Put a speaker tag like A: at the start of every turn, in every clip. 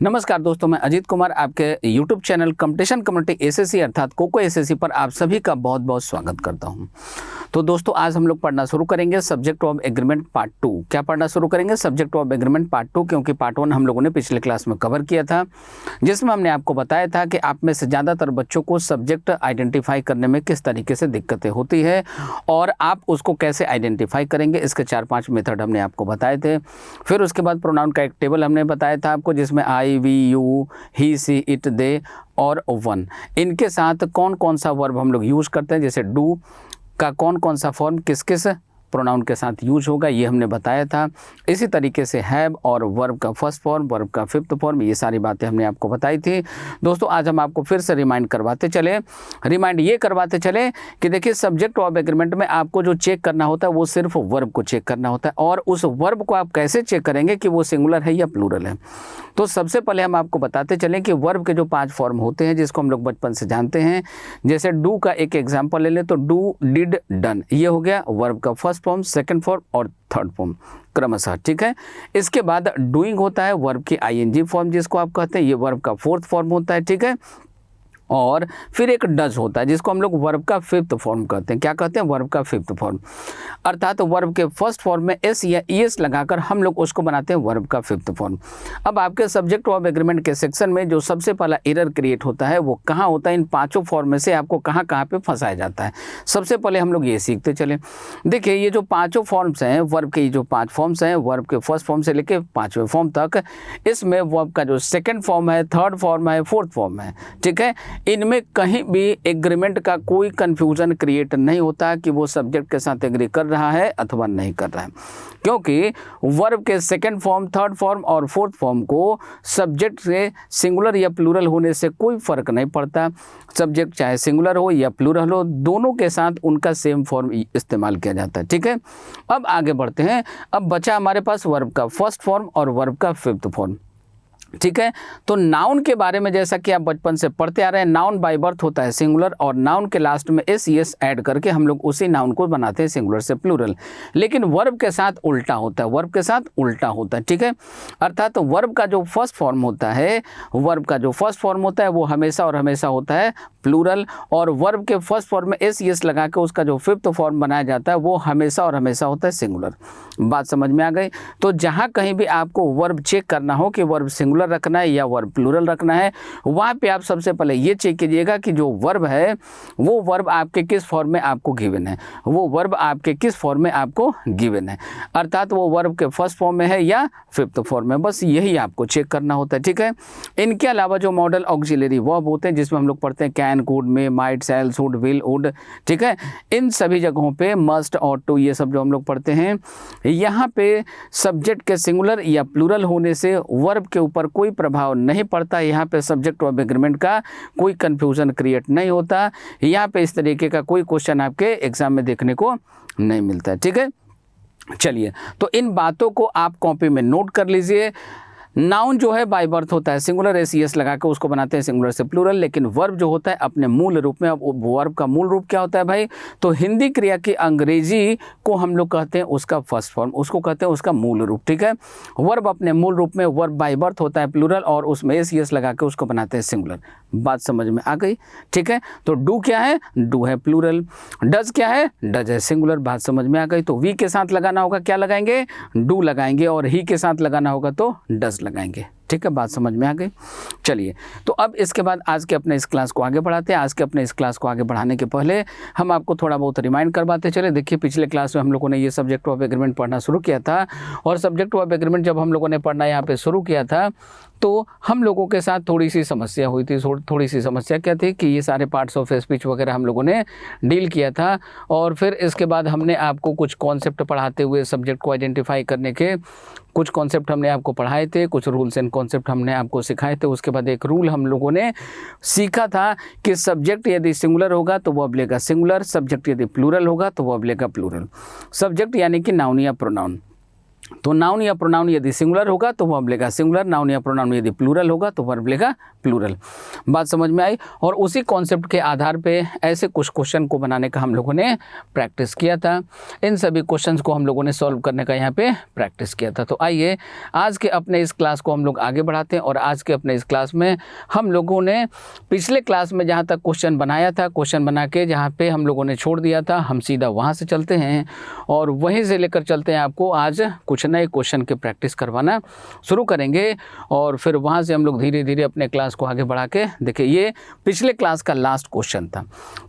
A: नमस्कार दोस्तों, मैं अजीत कुमार आपके YouTube channel competition community SSC अर्थात कोको एसएससी पर आप सभी का बहुत बहुत स्वागत करता हूं। तो दोस्तों आज हम लोग पढ़ना शुरू करेंगे सब्जेक्ट ऑफ एग्रीमेंट पार्ट 2। क्या पढ़ना शुरू करेंगे? सब्जेक्ट ऑफ एग्रीमेंट पार्ट 2, क्योंकि पार्ट 1 हम लोगों ने पिछले क्लास में कवर किया था, जिसमें हमने आपको बताया था कि आप में से ज़्यादातर बच्चों को सब्जेक्ट आइडेंटिफाई करने में किस तरीके से दिक्कतें होती है और आप उसको कैसे आइडेंटिफाई करेंगे। इसके 4-5 मेथड हमने आपको बताए थे। फिर उसके बाद प्रोनाउन का एक टेबल हमने बताया था आपको, जिसमें I, we, you, he, she, it, they और वन, इनके साथ कौन कौन सा वर्ब हम लोग यूज़ करते हैं। जैसे डू का कौन कौन सा फॉर्म किस किस प्रोनाउन के साथ यूज होगा, ये हमने बताया था। इसी तरीके से हैव और वर्ब का फर्स्ट फॉर्म, वर्ब का फिफ्थ फॉर्म, ये सारी बातें हमने आपको बताई थी। दोस्तों आज हम आपको फिर से रिमाइंड ये करवाते चले कि देखिए सब्जेक्ट ऑफ एग्रीमेंट में आपको जो चेक करना होता है वो सिर्फ वर्ब को चेक करना होता है। और उस वर्ब को आप कैसे चेक करेंगे कि वो सिंगुलर है या प्लूरल है। तो सबसे पहले हम आपको बताते चलें कि वर्ब के जो 5 फॉर्म होते हैं, जिसको हम लोग बचपन से जानते हैं। जैसे डू का एक एग्जाम्पल ले लें तो डू, डिड, डन, ये हो गया वर्ब का फर्स्ट फॉर्म, सेकंड फॉर्म और थर्ड फॉर्म क्रमशः, ठीक है। इसके बाद डूइंग होता है वर्ब की आईएनजी फॉर्म, जिसको आप कहते हैं, ये वर्ब का फोर्थ फॉर्म होता है, ठीक है। और फिर एक डज होता है, जिसको हम लोग वर्ब का फिफ्थ फॉर्म कहते हैं। क्या कहते हैं? वर्ब का फिफ्थ फॉर्म, अर्थात वर्ब के फर्स्ट फॉर्म में एस या ईएस लगाकर हम लोग उसको बनाते हैं वर्ब का फिफ्थ फॉर्म। अब आपके सब्जेक्ट ऑफ एग्रीमेंट के सेक्शन में जो सबसे पहला एरर क्रिएट होता है वो कहाँ होता है? इन 5 फॉर्म में से आपको कहाँ कहाँ पे फंसाया जाता है। सबसे पहले हम लोग ये सीखते चले। देखिए ये जो 5 फॉर्म्स हैं वर्ब के, जो 5 फॉर्म्स हैं वर्ब के फर्स्ट फॉर्म से लेकर 5वें फॉर्म तक, इसमें वर्ब का जो सेकेंड फॉर्म है, थर्ड फॉर्म है, फोर्थ फॉर्म है, ठीक है। इनमें कहीं भी एग्रीमेंट का कोई कंफ्यूजन क्रिएट नहीं होता कि वो सब्जेक्ट के साथ एग्री कर रहा है अथवा नहीं कर रहा है, क्योंकि वर्ब के सेकंड फॉर्म, थर्ड फॉर्म और फोर्थ फॉर्म को सब्जेक्ट से सिंगुलर या प्लूरल होने से कोई फर्क नहीं पड़ता। सब्जेक्ट चाहे सिंगुलर हो या प्लूरल हो, दोनों के साथ उनका सेम फॉर्म इस्तेमाल किया जाता है, ठीक है। अब आगे बढ़ते हैं। अब बचा हमारे पास वर्ब का फर्स्ट फॉर्म और वर्ब का फिफ्थ फॉर्म, ठीक है। तो नाउन के बारे में जैसा कि आप बचपन से पढ़ते आ रहे हैं, नाउन बाय बर्थ होता है सिंगुलर और नाउन के लास्ट में एस एस ऐड करके हम लोग उसी नाउन को बनाते हैं सिंगुलर से प्लूरल। लेकिन वर्ब के साथ उल्टा होता है, वर्ब के साथ उल्टा होता है, ठीक है। अर्थात वर्ब का जो फर्स्ट फॉर्म होता है, वर्ब का जो फर्स्ट फॉर्म होता है वो हमेशा और हमेशा होता है प्लूरल, और वर्ब के फर्स्ट फॉर्म में एस एस लगा के उसका जो फिफ्थ फॉर्म बनाया जाता है वो हमेशा और हमेशा होता है सिंगुलर। बात समझ में आ गई? तो जहाँ कहीं भी आपको वर्ब चेक करना हो कि वर्ब सिंगुलर रखना है या वर्ब प्लूरल रखना है, वहाँ पे आप सबसे पहले ये चेक कीजिएगा कि जो वर्ब है वो वर्ब आपके किस फॉर्म में आपको गिवन है, वो वर्ब आपके किस फॉर्म में आपको गिवन है, अर्थात वो वर्ब के फर्स्ट फॉर्म में है या फिफ्थ फॉर्म में। बस यही आपको चेक करना होता है, ठीक है। इनके अलावा जो मॉडल ऑक्सिलरी वर्ब होते हैं, जिसमें हम लोग पढ़ते हैं can, could, may, might, shall, should, will, would, ठीक है, इन सभी जगहों पे मस्ट और टू, ये सब जो हम लोग पढ़ते हैं, यहाँ पे सब्जेक्ट के सिंगुलर या प्लूरल होने से वर्ब के ऊपर कोई प्रभाव नहीं पड़ता। यहाँ पे सब्जेक्ट ऑफ एग्रीमेंट का कोई कंफ्यूजन क्रिएट नहीं होता। यहाँ पे इस तरीके का कोई क्वेश्चन आपके एग्जाम में देखने को नहीं मिलता है, ठीक है। चलिए, तो इन बातों को आप कॉपी में नोट कर लीजिए। नाउन जो है बाय बर्थ होता है सिंगुलर, एस एस लगा के उसको बनाते हैं सिंगुलर से प्लूरल। लेकिन वर्ब जो होता है अपने मूल रूप में, अब वर्ब का मूल रूप क्या होता है भाई? तो हिंदी क्रिया की अंग्रेजी को हम लोग कहते हैं उसका फर्स्ट फॉर्म, उसको कहते हैं उसका मूल रूप, ठीक है। वर्ब अपने मूल रूप में वर्ब बाय बर्थ होता है प्लूरल और उसमें एस एस लगा के उसको बनाते हैं सिंगुलर। बात समझ में आ गई? ठीक है। तो डू क्या है? डू है प्लूरल। डज क्या है? डज है सिंगुलर। बात समझ में आ गई? तो वी के साथ लगाना होगा, क्या लगाएंगे? डू लगाएंगे, और ही के साथ लगाना होगा तो डज लगाएंगे, ठीक है। बात समझ में आ गई? चलिए, तो अब इसके बाद आज के अपने इस क्लास को आगे बढ़ाते हैं। आज के अपने इस क्लास को आगे बढ़ाने के पहले हम आपको थोड़ा बहुत रिमाइंड करवाते चले। देखिए पिछले क्लास में हम लोगों ने ये सब्जेक्ट ऑफ एग्रीमेंट पढ़ना शुरू किया था, और सब्जेक्ट ऑफ एग्रीमेंट जब हम लोगों ने पढ़ना यहाँ पे शुरू किया था तो हम लोगों के साथ थोड़ी सी समस्या हुई थी। थोड़ी सी समस्या क्या थी कि ये सारे पार्ट्स ऑफ स्पीच वगैरह हम लोगों ने डील किया था, और फिर इसके बाद हमने आपको कुछ कॉन्सेप्ट पढ़ाते हुए सब्जेक्ट को आइडेंटिफाई करने के कुछ कॉन्सेप्ट हमने आपको पढ़ाए थे, कुछ रूल्स एंड कॉन्सेप्ट हमने आपको सिखाए थे। उसके बाद एक रूल हम लोगों ने सीखा था कि सब्जेक्ट यदि सिंगुलर होगा तो वो अब लेगा सिंगुलर, सब्जेक्ट यदि प्लूरल होगा तो वो अब लेगा प्लूरल। सब्जेक्ट यानी कि नाउन या प्रोनाउन, तो नाउन या प्रोनाउन यदि सिंगुलर होगा तो वर्ब लेगा सिंगुलर, नाउन या प्रोनाउन यदि प्लूरल होगा तो वर्ब लेगा प्लूरल। बात समझ में आई। और उसी कॉन्सेप्ट के आधार पे ऐसे कुछ क्वेश्चन को बनाने का हम लोगों ने प्रैक्टिस किया था। इन सभी क्वेश्चंस को हम लोगों ने सॉल्व करने का यहाँ पे प्रैक्टिस किया था। तो आइए आज के अपने इस क्लास को हम लोग आगे बढ़ाते हैं। और आज के अपने इस क्लास में हम लोगों ने पिछले क्लास में जहाँ तक क्वेश्चन बनाया था, क्वेश्चन बना के जहाँ पे हम लोगों ने छोड़ दिया था, हम सीधा वहाँ से चलते हैं और वहीं से लेकर चलते हैं आपको आज कुछ नए क्वेश्चन की प्रैक्टिस करवाना शुरू करेंगे। और फिर वहाँ से हम लोग धीरे धीरे अपने क्लास को आगे बढ़ा के देखिए, ये पिछले क्लास का लास्ट क्वेश्चन था,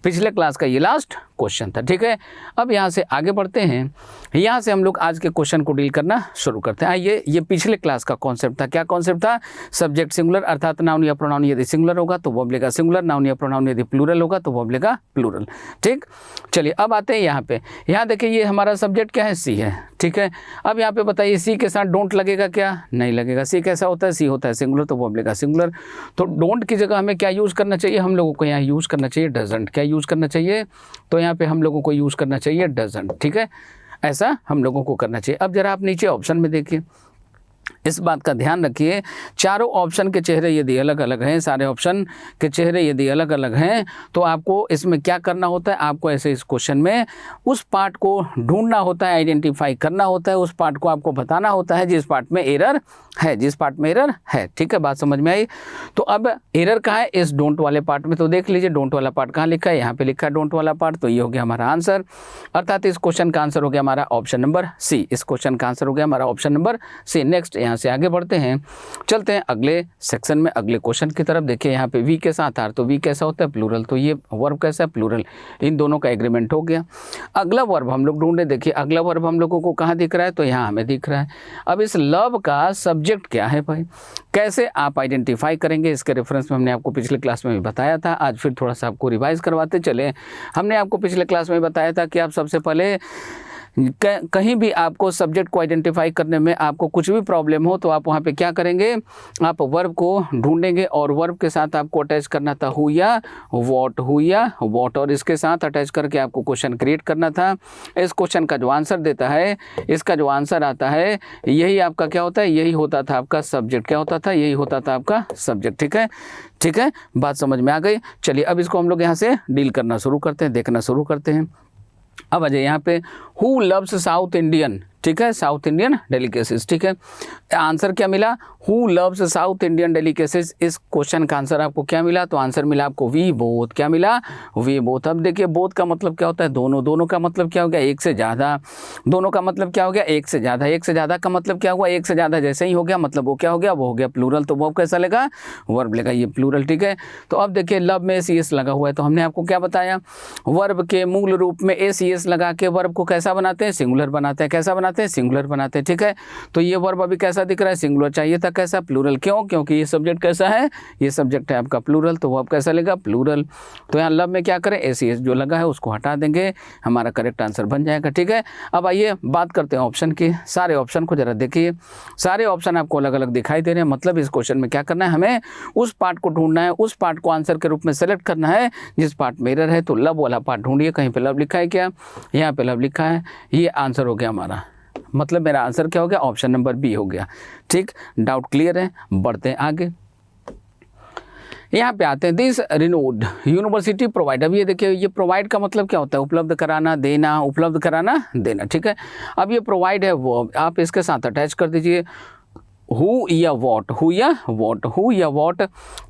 A: पिछले क्लास का ये लास्ट क्वेश्चन था, ठीक है। अब यहाँ से आगे बढ़ते हैं, यहाँ से हम लोग आज के क्वेश्चन को डील करना शुरू करते हैं। आइए, ये पिछले क्लास का कॉन्सेप्ट था। क्या कॉन्सेप्ट था? सब्जेक्ट सिंगुलर अर्थात नाउन या प्रोनाउन यदि सिंगुलर होगा तो वर्ब लेगा सिंगुलर, नाउन या प्रोनाउन यदि प्लूरल होगा तो वर्ब लेगा प्लूरल, ठीक। चलिए अब आते हैं यहाँ पे। यहाँ देखिए, ये हमारा सब्जेक्ट क्या है? सी है, ठीक है। अब यहाँ पे बताइए, सी के साथ डोंट लगेगा क्या? नहीं लगेगा। सी कैसा होता है? सी होता है सिंगुलर, तो वर्ब लेगा सिंगुलर। तो डोंट की जगह हमें क्या यूज़ करना चाहिए? हम लोगों को यहाँ यूज़ करना चाहिए डजंट। क्या यूज़ करना चाहिए? तो यहाँ पे हम लोगों को यूज़ करना चाहिए डजंट, ठीक है। ऐसा हम लोगों को करना चाहिए। अब जरा आप नीचे ऑप्शन में देखिए, इस बात का ध्यान रखिए, चारों ऑप्शन के चेहरे यदि अलग अलग हैं, सारे ऑप्शन के चेहरे यदि अलग अलग हैं, तो आपको इसमें क्या करना होता है? आपको ऐसे इस क्वेश्चन में उस पार्ट को ढूंढना होता है, आइडेंटिफाई करना होता है, उस पार्ट को आपको बताना होता है जिस पार्ट में एरर है, जिस पार्ट में एरर है, ठीक है। बात समझ में आई। तो अब एरर कहाँ है? इस डोंट वाले पार्ट में। तो देख लीजिए, डोंट वाला पार्ट कहाँ लिखा है? यहाँ पे लिखा है डोंट वाला पार्ट। तो ये हो गया हमारा आंसर, अर्थात इस क्वेश्चन का आंसर हो गया हमारा ऑप्शन नंबर सी। इस क्वेश्चन का आंसर हो गया हमारा ऑप्शन नंबर सी। नेक्स्ट यहाँ से आगे बढ़ते हैं, चलते हैं अगले सेक्शन में, अगले क्वेश्चन की तरफ। देखिए यहाँ पे वी के साथ आर, तो वी कैसा होता है? प्लूरल। तो ये वर्ब कैसा है? प्लूरल। इन दोनों का एग्रीमेंट हो गया। अगला वर्ब हम लोग ढूंढे। देखिए अगला वर्ब हम लोगों को कहाँ दिख रहा है? तो यहाँ हमें दिख रहा है। अब इस लव का सब्जेक्ट क्या है भाई? कैसे आप आइडेंटिफाई करेंगे? इसके रेफरेंस में हमने आपको पिछले क्लास में भी बताया था। आज फिर थोड़ा सा आपको रिवाइज करवाते चले। हमने आपको पिछले क्लास में बताया था कि आप सबसे पहले कहीं भी आपको सब्जेक्ट को आइडेंटिफाई करने में आपको कुछ भी प्रॉब्लम हो तो आप वहाँ पे क्या करेंगे? आप वर्ब को ढूंढेंगे और वर्ब के साथ आपको अटैच करना था हु या वॉट, हु या वॉट, और इसके साथ अटैच करके आपको क्वेश्चन क्रिएट करना था। इस क्वेश्चन का जो आंसर देता है, इसका जो आंसर आता है, यही आपका क्या होता है? यही होता था आपका सब्जेक्ट। क्या होता था? यही होता था आपका सब्जेक्ट, ठीक है, ठीक है। बात समझ में आ गई। चलिए अब इसको हम लोग यहाँ से डील करना शुरू करते हैं, देखना शुरू करते हैं। अब आ जाइए यहाँ पे, हु लव्स साउथ इंडियन, ठीक है, साउथ इंडियन डेलिकेसीज, ठीक है। आंसर क्या मिला? Who loves south Indian delicacies. इस क्वेश्चन का आंसर आपको क्या मिला? तो आंसर मिला आपको वी बोथ। क्या मिला? We both. अब देखिए, बोथ का मतलब क्या होता है? दोनों। दोनों का मतलब क्या हो गया? एक से ज़्यादा। दोनों का मतलब क्या हो गया? एक से ज़्यादा। एक से ज़्यादा का मतलब क्या हुआ? एक से ज़्यादा जैसे ही हो गया मतलब वो क्या हो गया? वो हो गया प्लूरल। तो वर्ब कैसा लेगा? वर्ब लेगा ये प्लूरल, ठीक है। तो अब देखिए, लव में एस ई एस लगा हुआ है, तो हमने आपको क्या बताया? वर्ब के मूल रूप में एस ई एस लगा के वर्ब को कैसा बनाते हैं? सिंगुलर बनाते हैं। कैसा बनाते हैं? सिंगुलर बनाते हैं, ठीक है। तो ये वर्ब अभी कैसा दिख रहा है? सिंगुलर चाहिए था, कैसा? प्लूरल। क्यों? क्योंकि ये सब्जेक्ट कैसा है? ये सब्जेक्ट है आपका प्लूरल, तो वर्ब कैसा लेगा? प्लूरल। तो यहाँ लव में क्या करें? एस ई एस जो लगा है उसको हटा देंगे, हमारा करेक्ट आंसर बन जाएगा, ठीक है। अब आइए बात करते हैं ऑप्शन की। सारे ऑप्शन को जरा देखिए, सारे ऑप्शन आपको अलग अलग दिखाई दे रहे हैं। मतलब इस क्वेश्चन में क्या करना है? हमें उस पार्ट को ढूंढना है, उस पार्ट को आंसर के रूप में सेलेक्ट करना है जिस पार्ट में एरर है। तो लव वाला पार्ट ढूंढिए। कहीं पे लव लिखा है क्या? यहाँ पे लव लिखा है, ये आंसर हो गया हमारा। मतलब मेरा आंसर क्या हो गया? ऑप्शन नंबर बी हो गया, ठीक। डाउट क्लियर है? बढ़ते हैं आगे। यहाँ पे आते हैं, दिस रिनोड यूनिवर्सिटी प्रोवाइड। अब ये देखिए, ये प्रोवाइड का मतलब क्या होता है? उपलब्ध कराना, देना, उपलब्ध कराना, देना, ठीक है। अब ये प्रोवाइड है, वो आप इसके साथ अटैच कर दीजिए हु या वॉट, हु या वॉट, हु या वॉट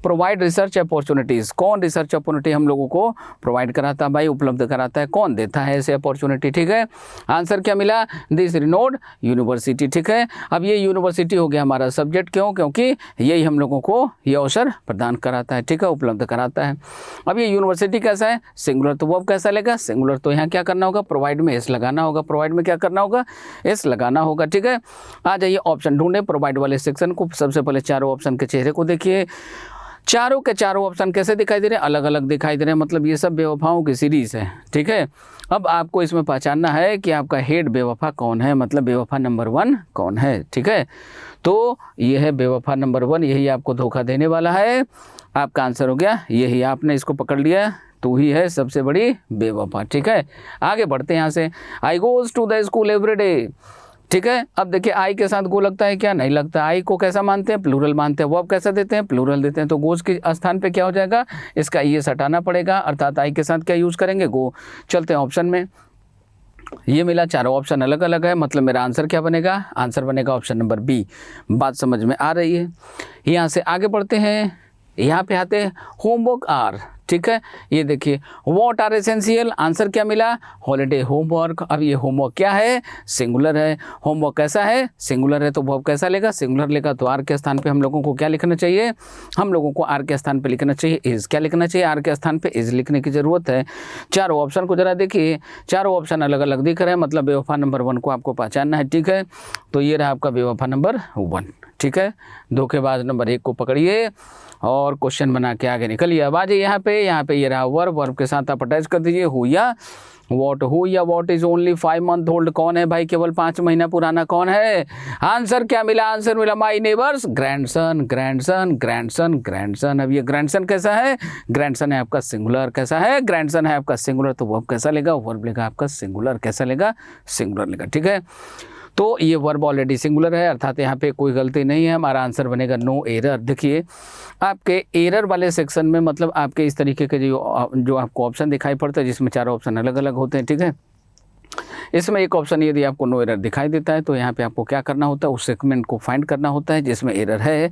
A: प्रोवाइड रिसर्च अपॉर्चुनिटीज़। कौन रिसर्च अपॉर्चुनिटी हम लोगों को प्रोवाइड कराता है भाई? उपलब्ध कराता है। कौन देता है ऐसे अपॉर्चुनिटी, ठीक है। आंसर क्या मिला? दिस रिनोड यूनिवर्सिटी, ठीक है। अब ये यूनिवर्सिटी हो गया हमारा सब्जेक्ट। क्यों? क्योंकि यही हम लोगों को ये अवसर प्रदान कराता है, ठीक है, उपलब्ध कराता है। अब ये यूनिवर्सिटी कैसा है? सिंगुलर। तो वर्ब कैसा लेगा? सिंगुलर। तो यहाँ क्या करना होगा? प्रोवाइड में एस लगाना होगा। प्रोवाइड में क्या करना होगा? एस लगाना होगा, ठीक है। आ जाइए ऑप्शन ढूंढे प्रोवाइड वाले सेक्शन को। सबसे पहले चारों ऑप्शन के चेहरे को देखिए। चारों के चारों ऑप्शन कैसे दिखाई दे रहे हैं? अलग अलग दिखाई दे रहे हैं। मतलब ये सब बेवफाओं की सीरीज़ है, ठीक है। अब आपको इसमें पहचानना है कि आपका हेड बेवफा कौन है, मतलब बेवफा नंबर 1 कौन है, ठीक है। तो ये है बेवफा नंबर 1, यही आपको धोखा देने वाला है। आपका आंसर हो गया यही, आपने इसको पकड़ लिया, तू ही है सबसे बड़ी बेवफा, ठीक है। आगे बढ़ते हैं यहाँ से। I goes to the school every day. ठीक है। अब देखिए आई के साथ गो लगता है क्या? नहीं लगता। आई को कैसा मानते हैं? प्लूरल मानते हैं। वर्ब कैसा देते हैं? प्लूरल देते हैं। तो गोज के स्थान पे क्या हो जाएगा? इसका ये हटाना पड़ेगा, अर्थात आई के साथ क्या यूज़ करेंगे? गो। चलते हैं ऑप्शन में। ये मिला, चारों ऑप्शन अलग अलग है, मतलब मेरा आंसर क्या बनेगा? आंसर बनेगा ऑप्शन नंबर बी। बात समझ में आ रही है? यहाँ से आगे बढ़ते हैं, यहाँ पे आते हैं होमवर्क आर। ठीक है, ये देखिए व्हाट आर एसेंशियल, आंसर क्या मिला? Holiday homework. अब ये होमवर्क क्या है? सिंगुलर है। होमवर्क कैसा है? सिंगुलर है। तो वर्ब कैसा लेगा? सिंगुलर लेगा। तो आर के स्थान पे हम लोगों को क्या लिखना चाहिए? हम लोगों को आर के स्थान पे लिखना चाहिए इज। क्या लिखना चाहिए? आर के स्थान पे इज लिखने की जरूरत है। चारों ऑप्शन को जरा देखिए, चारों ऑप्शन अलग अलग दिख रहे हैं, मतलब बेवफा नंबर 1 को आपको पहचानना है। ठीक है, तो ये रहा आपका बेवफा नंबर 1। ठीक है, धोखेबाज नंबर 1 को पकड़िए और क्वेश्चन बना के आगे निकलिए। अब आ जाइए यहाँ पे ये रहा वर्ब। वर्ब के साथ आप अटैच कर दीजिए हु या वॉट। हु या what is only 5 month old. कौन है भाई? केवल 5 महीना पुराना। कौन है? आंसर क्या मिला? आंसर मिला माई neighbours grandson. Grandson grandson grandson. अब ये ग्रैंडसन कैसा है? ग्रैंडसन है आपका सिंगुलर। कैसा है? ग्रैंडसन है आपका सिंगुलर। तो वर्ब कैसा लेगा? वर्ब लेगा आपका सिंगुलर। कैसा लेगा? सिंगुलर लेगा। ठीक है, तो ये वर्ब ऑलरेडी सिंगुलर है, अर्थात यहाँ पे कोई गलती नहीं है। हमारा आंसर बनेगा नो एरर। देखिए आपके एरर वाले सेक्शन में, मतलब आपके इस तरीके के जो आपको ऑप्शन दिखाई पड़ता है जिसमें चारों ऑप्शन अलग अलग होते हैं। ठीक है, इसमें एक ऑप्शन यदि आपको नो एरर दिखाई देता है तो यहाँ पे आपको क्या करना होता है? उस सेगमेंट को फाइंड करना होता है जिसमें एरर है।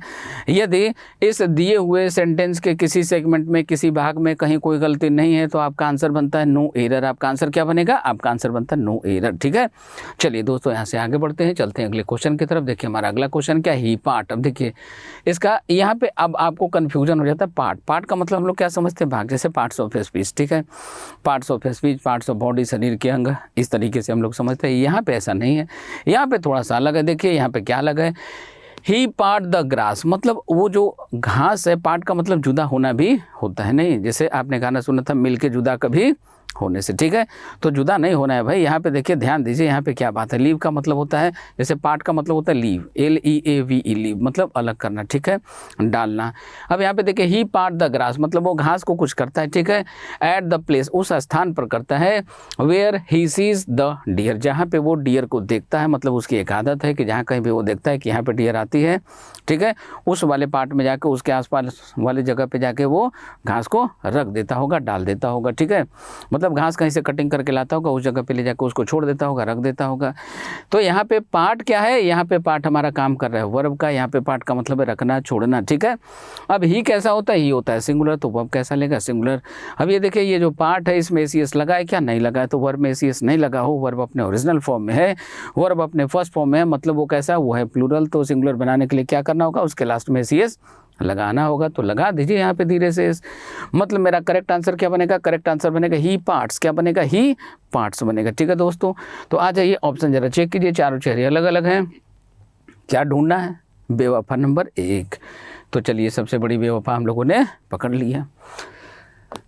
A: यदि इस दिए हुए सेंटेंस के किसी सेगमेंट में, किसी भाग में कहीं कोई गलती नहीं है तो आपका आंसर बनता है नो एरर। आपका आंसर क्या बनेगा? आपका आंसर बनता है नो एरर। ठीक है, चलिए दोस्तों यहाँ से आगे बढ़ते हैं, चलते हैं अगले क्वेश्चन की तरफ। देखिए हमारा अगला क्वेश्चन क्या है? ही पार्ट। अब देखिए इसका यहाँ पे अब आपको कन्फ्यूजन हो जाता है। पार्ट, पार्ट का मतलब हम लोग क्या समझते हैं? भाग, जैसे पार्ट्स ऑफ स्पीच। ठीक है, parts of speech, parts of body, शरीर के अंग, इस तरीके से हम लोग समझते हैं। यहाँ पे ऐसा नहीं है, यहाँ पे थोड़ा सा अलग है। देखिए यहाँ पे क्या अलग है? ही पार्ट द ग्रास, मतलब वो जो घास है, पार्ट का मतलब जुदा होना भी होता है। नहीं, जैसे आपने गाना सुना था मिल के जुदा कभी होने से। ठीक है, तो जुदा नहीं होना है भाई। यहाँ पे देखिए, ध्यान दीजिए, यहाँ पे क्या बात है? लीव का मतलब होता है, जैसे पार्ट का मतलब होता है लीव, LEAVE, लीव मतलब अलग करना। ठीक है, डालना। अब यहाँ पे देखिए ही पार्ट द ग्रास, मतलब वो घास को कुछ करता है। ठीक है, एट द प्लेस, उस स्थान पर करता है, where he sees the deer, जहाँ पे वो डियर को देखता है। मतलब उसकी एक आदत है कि जहाँ कहीं भी वो देखता है कि यहाँ पे डियर आती है, ठीक है, उस वाले पार्ट में जाके, उसके आसपास वाले जगह पे जाके वो घास को रख देता होगा, डाल देता होगा। ठीक है, मतलब घास कहीं से कटिंग करके लाता होगा, उस जगह पे ले जाकर उसको छोड़ देता होगा, रख देता होगा। तो यहाँ पे पार्ट क्या है? यहाँ पे पार्ट हमारा काम कर रहा है वर्ब का। यहाँ पे पार्ट का मतलब है रखना, छोड़ना। ठीक है, अब ही कैसा होता है? ही होता है सिंगुलर, तो वर्ब कैसा लेगा? सिंगुलर। अब ये देखिए ये जो पार्ट है इसमें एसीएस लगा है क्या? नहीं लगा है। तो वर्ब में एसीएस नहीं लगा हो, वर्ब अपने ओरिजिनल फॉर्म में है, वर्ब अपने फर्स्ट फॉर्म में है, मतलब वो कैसा? वो है प्लूरल। तो सिंगुलर बनाने के लिए क्या करना होगा? उसके लास्ट में एसीएस लगाना होगा। तो लगा दीजिए यहाँ पे धीरे से। मतलब मेरा करेक्ट आंसर क्या बनेगा? करेक्ट आंसर बनेगा ही पार्ट्स। क्या बनेगा? ही पार्ट्स बनेगा। ठीक है दोस्तों, तो आ जाइए ऑप्शन जरा चेक कीजिए, चारों चेहरे अलग अलग हैं। क्या ढूंढना है? बेवफा नंबर 1। तो चलिए सबसे बड़ी बेवफा हम लोगों ने पकड़ लिया।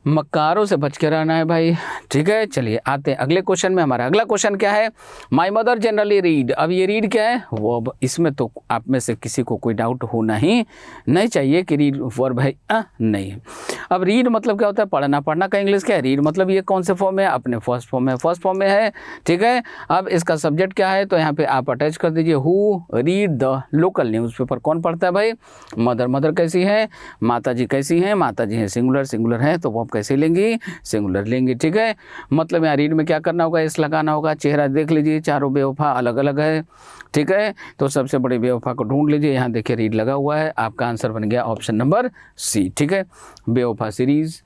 A: मक्कारों से बच के रहना है भाई। ठीक है, चलिए आते हैं अगले क्वेश्चन में। हमारा अगला क्वेश्चन क्या है? My mother generally read. अब ये रीड क्या है? वर्ब। इसमें तो आप में से किसी को कोई डाउट होना ही नहीं चाहिए कि रीड वर्ब है। नहीं है। अब रीड मतलब क्या होता है? पढ़ना। पढ़ना का इंग्लिश क्या है? रीड। मतलब ये कौन से फॉर्म में है? अपने फर्स्ट फॉर्म में, फर्स्ट फॉर्म में है। ठीक है, अब इसका सब्जेक्ट क्या है? तो यहाँ पे आप अटैच कर दीजिए who read the local newspaper. कौन पढ़ता है भाई? मदर। मदर कैसी है? माता जी कैसी हैं? माता जी हैं सिंगुलर, सिंगुलर है तो वर्ब कैसे लेंगी? सिंगुलर लेंगी। ठीक है, मतलब यहाँ रीड में क्या करना होगा? इस लगाना होगा। चेहरा देख लीजिए, चारों बेवफा अलग अलग है। ठीक है, तो सबसे बड़ी बेवफा को ढूंढ लीजिए। यहाँ देखिए रीड लगा हुआ है, आपका आंसर बन गया ऑप्शन नंबर सी। ठीक है, बेवफा सीरीज।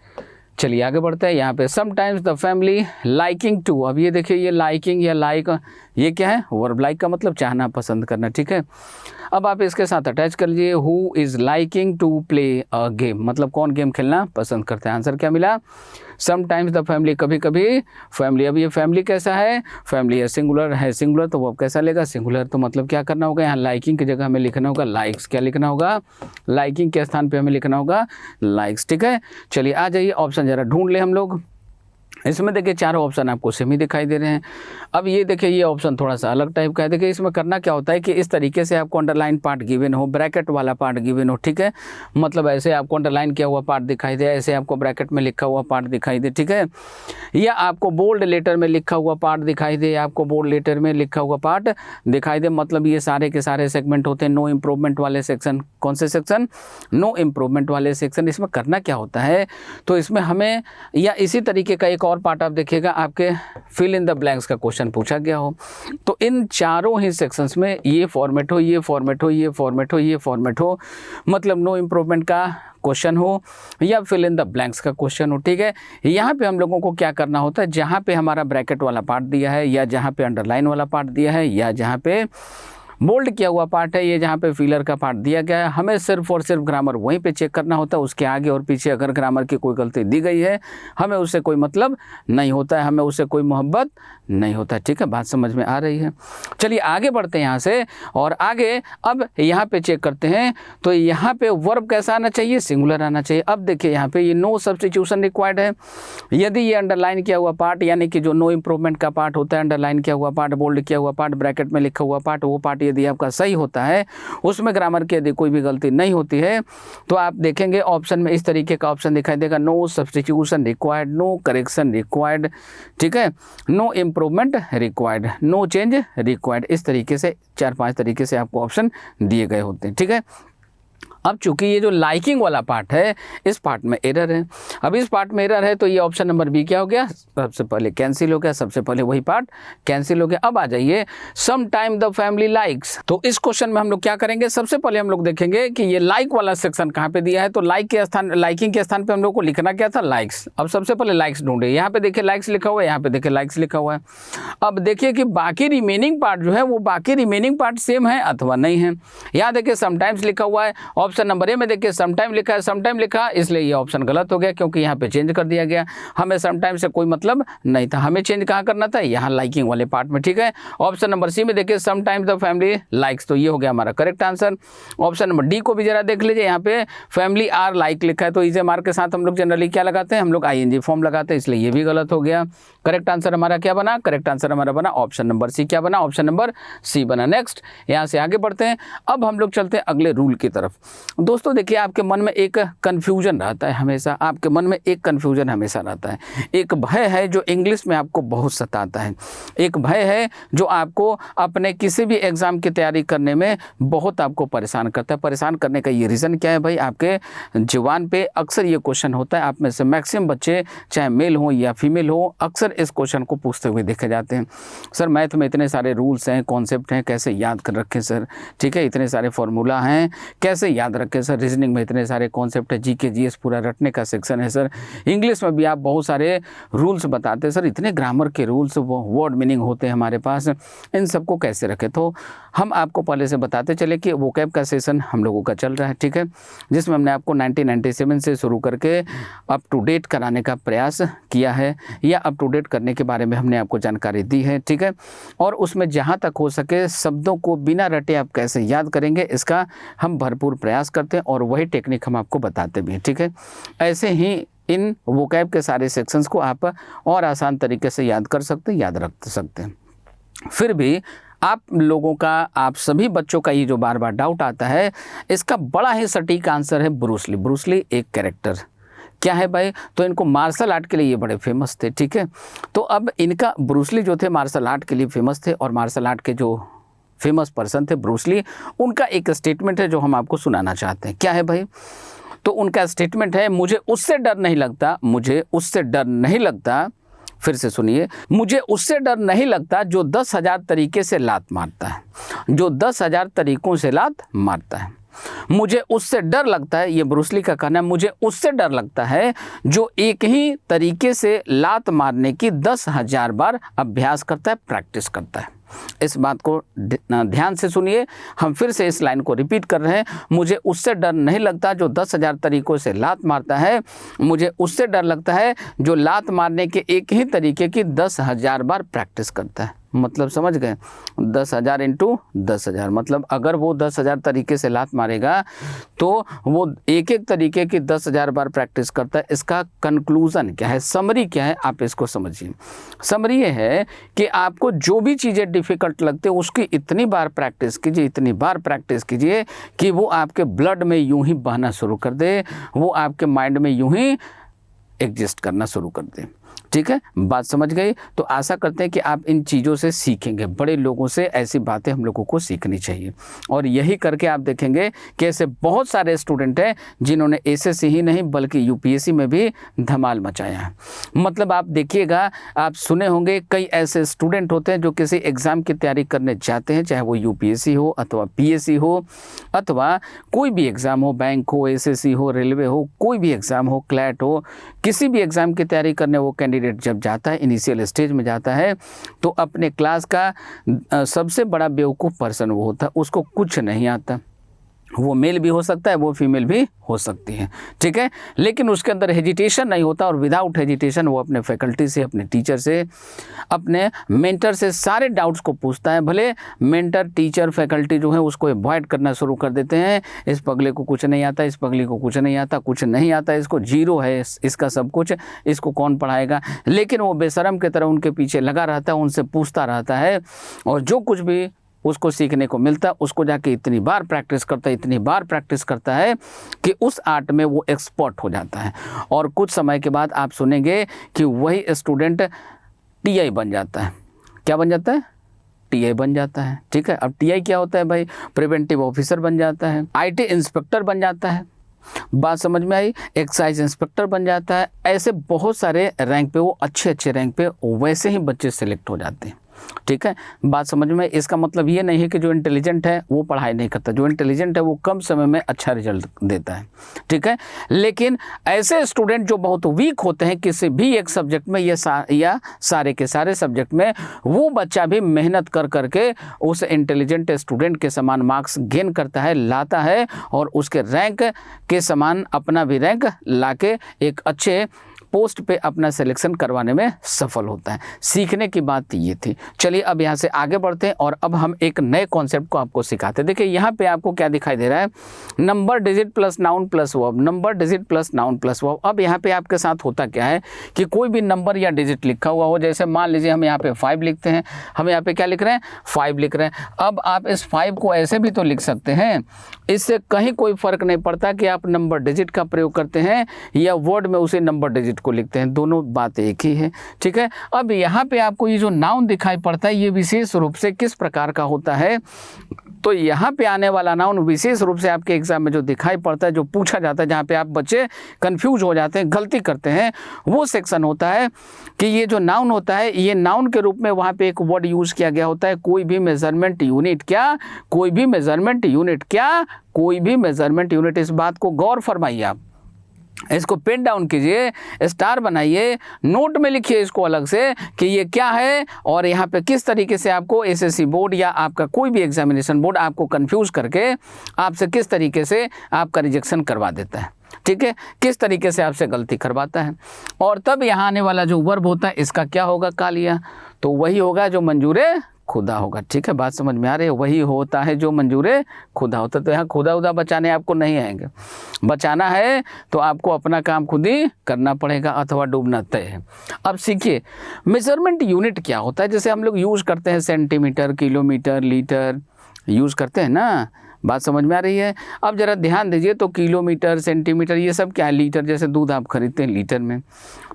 A: चलिए आगे बढ़ते हैं। यहाँ पे sometimes the family liking to. अब ये देखिए ये लाइकिंग या लाइक, ये क्या है? वर्ब। लाइक का मतलब चाहना, पसंद करना। ठीक है, अब आप इसके साथ अटैच कर लीजिए who is liking to play a game, मतलब कौन गेम खेलना पसंद करते हैं। आंसर क्या मिला? समटाइम्स द फैमिली, कभी कभी फैमिली। अब ये फैमिली कैसा है? फैमिली है सिंगुलर, है सिंगुलर, तो वो कैसा लेगा? सिंगुलर। तो मतलब क्या करना होगा? यहाँ लाइकिंग की जगह हमें लिखना होगा लाइक्स। क्या लिखना होगा? लाइकिंग के स्थान पे हमें लिखना होगा लाइक्स। ठीक है, चलिए आ जाइए ऑप्शन जरा ढूंढ ले हम लोग। इसमें देखिए चारों ऑप्शन आपको सेम ही दिखाई दे रहे हैं। अब ये देखिए ये ऑप्शन थोड़ा सा अलग टाइप का है। देखिए इसमें करना क्या होता है कि इस तरीके से आपको अंडरलाइन पार्ट गिवन हो, ब्रैकेट वाला पार्ट गिवन हो, ठीक है, मतलब ऐसे आपको अंडरलाइन किया हुआ पार्ट दिखाई दे, ऐसे आपको ब्रैकेट में लिखा हुआ पार्ट दिखाई दे, ठीक है, या आपको बोल्ड लेटर में लिखा हुआ पार्ट दिखाई दे, आपको बोल्ड लेटर में लिखा हुआ पार्ट दिखाई दे, मतलब ये सारे के सारे सेगमेंट होते हैं नो इम्प्रूवमेंट वाले सेक्शन। कौन से सेक्शन? नो इम्प्रूवमेंट वाले सेक्शन। इसमें करना क्या होता है, तो इसमें हमें या इसी तरीके का एक और पार्ट आप देखिएगा, आपके फिल इन द ब्लैंक्स का क्वेश्चन पूछा गया हो, तो इन चारों ही सेक्शंस में ये फॉर्मेट हो, ये फॉर्मेट हो, ये फॉर्मेट हो, ये फॉर्मेट हो, मतलब नो इम्प्रूवमेंट का क्वेश्चन हो या फिल इन द ब्लैंक्स का क्वेश्चन हो, ठीक है। यहाँ पे हम लोगों को क्या करना होता है, जहाँ पे हमारा ब्रैकेट वाला पार्ट दिया है, या जहाँ पे अंडरलाइन वाला पार्ट दिया है, या जहाँ पे बोल्ड किया हुआ पार्ट है, ये जहाँ पे फिलर का पार्ट दिया गया है, हमें सिर्फ और सिर्फ ग्रामर वहीं पे चेक करना होता है। उसके आगे और पीछे अगर ग्रामर की कोई गलती दी गई है, हमें उससे कोई मतलब नहीं होता है, हमें उससे कोई मोहब्बत नहीं होता है, ठीक है, बात समझ में आ रही है। चलिए आगे बढ़ते हैं यहाँ से, और आगे अब यहाँ पे चेक करते हैं, तो यहाँ पे वर्ब कैसा आना चाहिए? सिंगुलर आना चाहिए। अब देखिए यहाँ पे ये नो सब्स्टिट्यूशन रिक्वायर्ड है। यदि ये अंडरलाइन किया हुआ पार्ट, यानी कि जो नो इम्प्रूवमेंट का पार्ट होता है, अंडरलाइन किया हुआ पार्ट, बोल्ड किया हुआ पार्ट, ब्रैकेट में लिखा हुआ पार्ट, वो पार्ट यदि आपका सही होता है, उसमें ग्रामर की यदि कोई भी गलती नहीं होती है, तो आप देखेंगे ऑप्शन में इस तरीके का ऑप्शन दिखाई देगा, no substitution required, no correction required, ठीक है, no improvement required, no change required. इस तरीके से 4-5 तरीके से आपको ऑप्शन दिए गए होते हैं, ठीक है। अब चूंकि ये जो लाइकिंग वाला पार्ट है, इस पार्ट में एरर है। अब इस पार्ट में एरर है, तो ये ऑप्शन नंबर बी क्या हो गया? सबसे पहले कैंसिल हो गया, सबसे पहले वही पार्ट कैंसिल हो गया। अब आ जाइए some time the family likes. तो इस क्वेश्चन में हम लोग क्या करेंगे, सबसे पहले हम लोग देखेंगे कि ये लाइक वाला सेक्शन कहाँ पे दिया है। तो लाइक के स्थान, लाइकिंग के स्थान पे हम लोग को लिखना क्या था? लाइक्स। अब सबसे पहले लाइक्स ढूंढे, यहाँ पे देखिए लाइक्स लिखा हुआ है, यहाँ पे देखिए लाइक्स लिखा हुआ है। अब देखिए कि बाकी रिमेनिंग पार्ट जो है, वो बाकी रिमेनिंग पार्ट सेम है अथवा नहीं है। यहाँ देखिए समटाइम्स लिखा हुआ है, ऑप्शन नंबर ए में देखिए समटाइम लिखा है, समटाइम लिखा, इसलिए ये ऑप्शन गलत हो गया, क्योंकि यहाँ पे चेंज कर दिया गया। हमें समटाइम से कोई मतलब नहीं था, हमें चेंज कहाँ करना था? यहाँ लाइकिंग वाले पार्ट में, ठीक है। ऑप्शन नंबर सी में देखिए समटाइम्स द फैमिली लाइक्स, तो ये हो गया हमारा correct answer. Option number D को भी जरा देख लीजिए, यहाँ पे फैमिली आर लाइक लिखा है, तो इसे मार्क के साथ हम लोग जनरली क्या लगाते हैं? हम लोग ING फॉर्म लगाते हैं, इसलिए ये भी गलत हो गया। करेक्ट आंसर हमारा क्या बना? करेक्ट आंसर हमारा बना ऑप्शन नंबर सी। क्या बना? ऑप्शन नंबर सी बना। नेक्स्ट यहाँ से आगे बढ़ते हैं, अब हम लोग चलते हैं अगले रूल की तरफ। दोस्तों देखिए आपके मन में एक कन्फ्यूजन रहता है हमेशा, आपके मन में एक कन्फ्यूजन हमेशा रहता है, एक भय है जो इंग्लिश में आपको बहुत सताता है, एक भय है जो आपको अपने किसी भी एग्जाम की तैयारी करने में बहुत आपको परेशान करता है। परेशान करने का ये रीज़न क्या है भाई? आपके जुबान पे अक्सर ये क्वेश्चन होता है, आप में से मैक्सिमम बच्चे चाहे मेल हो या फीमेल हो, अक्सर इस क्वेश्चन को पूछते हुए देखे जाते हैं। सर मैथ में इतने सारे रूल्स हैं, कॉन्सेप्ट हैं, कैसे याद कर रखें सर, ठीक है, इतने सारे फॉर्मूला हैं, कैसे याद रखें सर, रीजनिंग में इतने सारे कॉन्सेप्ट है, GK GS पूरा रटने का सेक्शन है सर, इंग्लिश में भी आप बहुत सारे रूल्स बताते हैं सर, इतने ग्रामर के रूल्स, वो वर्ड मीनिंग होते हैं हमारे पास, इन सबको कैसे रखें? तो हम आपको पहले से बताते चले कि वोकैब का सेशन हम लोगों का चल रहा है, ठीक है, जिसमें हमने आपको 1997 से शुरू करके अप टू डेट कराने का प्रयास किया है, या अप टू डेट करने के बारे में हमने आपको जानकारी दी है, ठीक है। और उसमें जहाँ तक हो सके शब्दों को बिना रटे आप कैसे याद करेंगे, इसका हम भरपूर प्रयास करते हैं, और वही टेक्निक हम आपको बताते भी हैं, ठीक है। ऐसे ही इन वोकैब के सारे सेक्शंस को आप और आसान तरीके से याद कर सकते हैं, याद रख सकते हैं। फिर भी आप लोगों का, आप सभी बच्चों का ये जो बार बार डाउट आता है, इसका बड़ा ही सटीक आंसर है ब्रूस ली। ब्रूस ली एक कैरेक्टर क्या है भाई? तो इनको मार्शल आर्ट के लिए ये बड़े फेमस थे, ठीक है। तो अब इनका ब्रूस ली जो थे मार्शल आर्ट के लिए फेमस थे, और मार्शल आर्ट के जो फेमस पर्सन थे ब्रूस ली, उनका एक स्टेटमेंट है जो हम आपको सुनाना चाहते हैं। क्या है भाई? तो उनका स्टेटमेंट है, मुझे उससे डर नहीं लगता, मुझे उससे डर नहीं लगता, फिर से सुनिए, मुझे उससे डर नहीं लगता जो 10,000 तरीके से लात मारता है, जो 10,000 तरीकों से लात मारता है। मुझे उससे डर लगता है, ये ब्रूस ली का कहना है, मुझे उससे डर लगता है जो एक ही तरीके से लात मारने की 10,000 बार अभ्यास करता है, प्रैक्टिस करता है। इस बात को ध्यान से सुनिए, हम फिर से इस लाइन को रिपीट कर रहे हैं। मुझे उससे डर नहीं लगता जो 10,000 तरीकों से लात मारता है, मुझे उससे डर लगता है जो लात मारने के एक ही तरीके की 10,000 बार प्रैक्टिस करता है। मतलब समझ गए, 10,000 इंटू 10,000, मतलब अगर वो 10,000 तरीके से लात मारेगा तो वो एक एक तरीके की 10,000 बार प्रैक्टिस करता है। इसका कंक्लूजन क्या है, समरी क्या है, आप इसको समझिए। समरी ये है कि आपको जो भी चीज़ें डिफ़िकल्ट लगते हैं उसकी इतनी बार प्रैक्टिस कीजिए, इतनी बार प्रैक्टिस कीजिए कि वो आपके ब्लड में यूं ही बहना शुरू कर दे, वो आपके माइंड में यूं ही एग्जिस्ट करना शुरू कर दे। ठीक है, बात समझ गई। तो आशा करते हैं कि आप इन चीज़ों से सीखेंगे। बड़े लोगों से ऐसी बातें हम लोगों को सीखनी चाहिए, और यही करके आप देखेंगे कि ऐसे बहुत सारे स्टूडेंट हैं जिन्होंने एसएससी ही नहीं बल्कि यूपीएससी में भी धमाल मचाया है। मतलब आप देखिएगा, आप सुने होंगे कई ऐसे स्टूडेंट होते हैं जो किसी एग्ज़ाम की तैयारी करने जाते हैं, चाहे वो यूपीएससी हो अथवा पीएससी हो अथवा कोई भी एग्ज़ाम हो, बैंक हो, एसएससी हो, रेलवे हो, कोई भी एग्ज़ाम हो, क्लैट हो, किसी भी एग्ज़ाम की तैयारी करने वो कैंडिडेट जब जाता है, इनिशियल स्टेज में जाता है, तो अपने क्लास का सबसे बड़ा बेवकूफ़ पर्सन वो होता है। उसको कुछ नहीं आता, वो मेल भी हो सकता है, वो फीमेल भी हो सकती है। ठीक है, लेकिन उसके अंदर हेजिटेशन नहीं होता, और विदाउट हेजिटेशन वो अपने फैकल्टी से, अपने टीचर से, अपने मेंटर से सारे डाउट्स को पूछता है। भले मेंटर, टीचर, फैकल्टी जो है उसको अवॉइड करना शुरू कर देते हैं, इस पगले को कुछ नहीं आता, इस पगली को कुछ नहीं आता, कुछ नहीं आता, इसको जीरो है इसका सब कुछ, इसको कौन पढ़ाएगा। लेकिन वो बेशरम की तरह उनके पीछे लगा रहता है, उनसे पूछता रहता है, और जो कुछ भी उसको सीखने को मिलता है उसको जाके इतनी बार प्रैक्टिस करता है, इतनी बार प्रैक्टिस करता है कि उस आर्ट में वो एक्सपर्ट हो जाता है। और कुछ समय के बाद आप सुनेंगे कि वही स्टूडेंट टीआई बन जाता है। क्या बन जाता है? टीआई बन जाता है। ठीक है, अब टीआई क्या होता है भाई? प्रिवेंटिव ऑफिसर बन जाता है, आईटी इंस्पेक्टर बन जाता है, बात समझ में आई, एक्साइज इंस्पेक्टर बन जाता है। ऐसे बहुत सारे रैंक पे, वो अच्छे अच्छे रैंक पे वैसे ही बच्चे सेलेक्ट हो जाते हैं। ठीक है, बात समझ में। इसका मतलब ये नहीं है कि जो इंटेलिजेंट है वो पढ़ाई नहीं करता, जो इंटेलिजेंट है वो कम समय में अच्छा रिजल्ट देता है। ठीक है, लेकिन ऐसे स्टूडेंट जो बहुत वीक होते हैं किसी भी एक सब्जेक्ट में या सारे के सारे सब्जेक्ट में, वो बच्चा भी मेहनत कर करके उस इंटेलिजेंट स्टूडेंट के समान मार्क्स गेन करता है, लाता है, और उसके रैंक के समान अपना भी रैंक लाके एक अच्छे पोस्ट पे अपना सिलेक्शन करवाने में सफल होता है। सीखने की बात ये थी। चलिए अब यहाँ से आगे बढ़ते हैं और अब हम एक नए कॉन्सेप्ट को आपको सिखाते हैं। देखिए यहाँ पे आपको क्या दिखाई दे रहा है, number digit plus noun plus verb, number digit plus noun plus verb. अब यहाँ पे आपके साथ होता क्या है कि कोई भी नंबर या डिजिट लिखा हुआ हो, जैसे मान लीजिए हम यहाँ पे 5 लिखते हैं, हम यहाँ पे क्या लिख रहे हैं? 5 लिख रहे हैं। अब आप इस 5 को ऐसे भी तो लिख सकते हैं, इससे कहीं कोई फर्क नहीं पड़ता कि आप नंबर डिजिट का प्रयोग करते हैं या वर्ड में उसी नंबर डिजिट को लिखते हैं, दोनों बात एक ही है। ठीक है, अब यहाँ पे आपको ये जो नाउन दिखाई पड़ता है ये विशेष रूप से किस प्रकार का होता है, तो यहाँ पे आने वाला नाउन विशेष रूप से आपके एग्जाम में जो दिखाई पड़ता है, जो पूछा जाता है, जहाँ पे आप बच्चे कंफ्यूज हो जाते हैं, गलती करते हैं, वो सेक्शन होता है कि ये जो नाउन होता है, ये नाउन के रूप में वहाँ पे एक वर्ड यूज किया गया होता है, कोई भी मेजरमेंट यूनिट। क्या? कोई भी मेजरमेंट यूनिट। क्या? कोई भी मेजरमेंट यूनिट। इस बात को गौर फरमाइए, आप इसको पेन डाउन कीजिए, स्टार बनाइए, नोट में लिखिए इसको अलग से कि ये क्या है, और यहाँ पे किस तरीके से आपको एसएससी बोर्ड या आपका कोई भी एग्जामिनेशन बोर्ड आपको कंफ्यूज करके आपसे किस तरीके से आपका रिजेक्शन करवा देता है। ठीक है, किस तरीके से आपसे गलती करवाता है। और तब यहाँ आने वाला जो वर्ब होता है इसका क्या होगा? कालिया। तो वही होगा जो मंजूरे खुदा होगा। ठीक है, बात समझ में आ रही है? वही होता है जो मंजूरे खुदा होता है। तो यहाँ खुदा उदा बचाने आपको नहीं आएंगे, बचाना है तो आपको अपना काम खुद ही करना पड़ेगा अथवा डूबना तय है। अब सीखिए मेजरमेंट यूनिट क्या होता है। जैसे हम लोग यूज़ करते हैं सेंटीमीटर, किलोमीटर, लीटर यूज़ करते हैं ना, बात समझ में आ रही है? अब ज़रा ध्यान दीजिए, तो किलोमीटर, सेंटीमीटर, ये सब क्या है? लीटर। जैसे दूध आप खरीदते हैं लीटर में,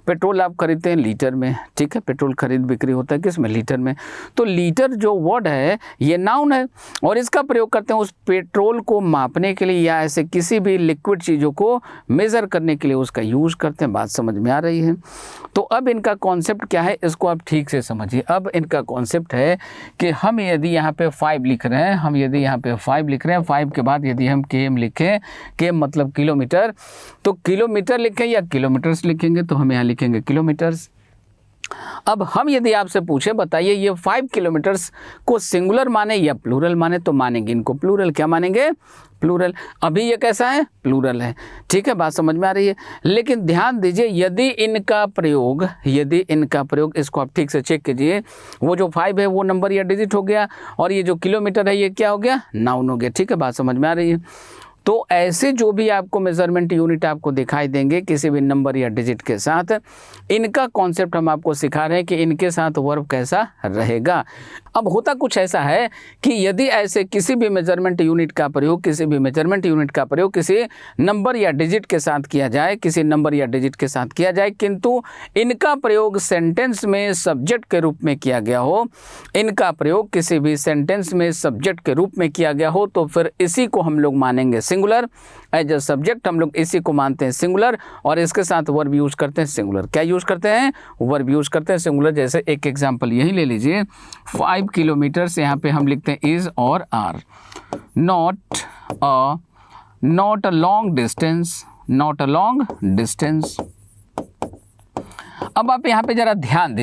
A: पेट्रोल आप खरीदते हैं लीटर में। ठीक है, पेट्रोल खरीद बिक्री होता है किस में? लीटर में। तो लीटर जो वर्ड है ये नाउन है, और इसका प्रयोग करते हैं उस पेट्रोल को मापने के लिए या ऐसे किसी भी लिक्विड चीज़ों को मेज़र करने के लिए उसका यूज़ करते हैं। बात समझ में आ रही है? तो अब इनका कॉन्सेप्ट क्या है, इसको आप ठीक से समझिए। अब इनका कॉन्सेप्ट है कि हम यदि यहाँ पे 5 लिख रहे हैं, हम यदि यहाँ पे 5 लिख रहे हैं, 5 के बाद यदि हम km लिखें, km मतलब किलोमीटर, तो किलोमीटर लिखें या किलोमीटर्स लिखेंगे, तो हम यहाँ लिखेंगे किलोमीटर्स। अब हम यदि आपसे पूछे बताइए ये 5 किलोमीटर्स को सिंगुलर माने या प्लूरल माने, तो मानेंगे इनको प्लूरल। क्या मानेंगे? प्लूरल। अभी ये कैसा है? प्लूरल है। ठीक है, बात समझ में आ रही है। लेकिन ध्यान दीजिए यदि इनका प्रयोग इसको आप ठीक से चेक कीजिए, वो जो 5 है वो नंबर या डिजिट हो गया, और ये जो किलोमीटर है ये क्या हो गया? नाउन हो गया। ठीक है, बात समझ में आ रही है। तो ऐसे जो भी आपको मेजरमेंट यूनिट आपको दिखाई देंगे किसी भी नंबर या डिजिट के साथ, इनका कॉन्सेप्ट हम आपको सिखा रहे हैं कि इनके साथ वर्ब कैसा रहेगा। अब होता कुछ ऐसा है कि यदि ऐसे किसी भी मेजरमेंट यूनिट का प्रयोग किसी नंबर या डिजिट के साथ किया जाए, किंतु इनका प्रयोग सेंटेंस में सब्जेक्ट के रूप में किया गया हो, किसी भी सेंटेंस में सब्जेक्ट के रूप में किया गया हो, तो फिर इसी को हम लोग मानेंगे सिंगुलर। एज अ सब्जेक्ट हम लोग इसी को मानते हैं सिंगुलर, और इसके साथ वर्ब यूज करते हैं सिंगुलर। क्या यूज करते हैं? वर्ब यूज करते हैं सिंगुलर। जैसे एक एग्जांपल यही ले लीजिए, 5 किलोमीटर से यहाँ पे हम लिखते हैं इज और are. Not a long distance. अब आप यहाँ पे जरा ध्यान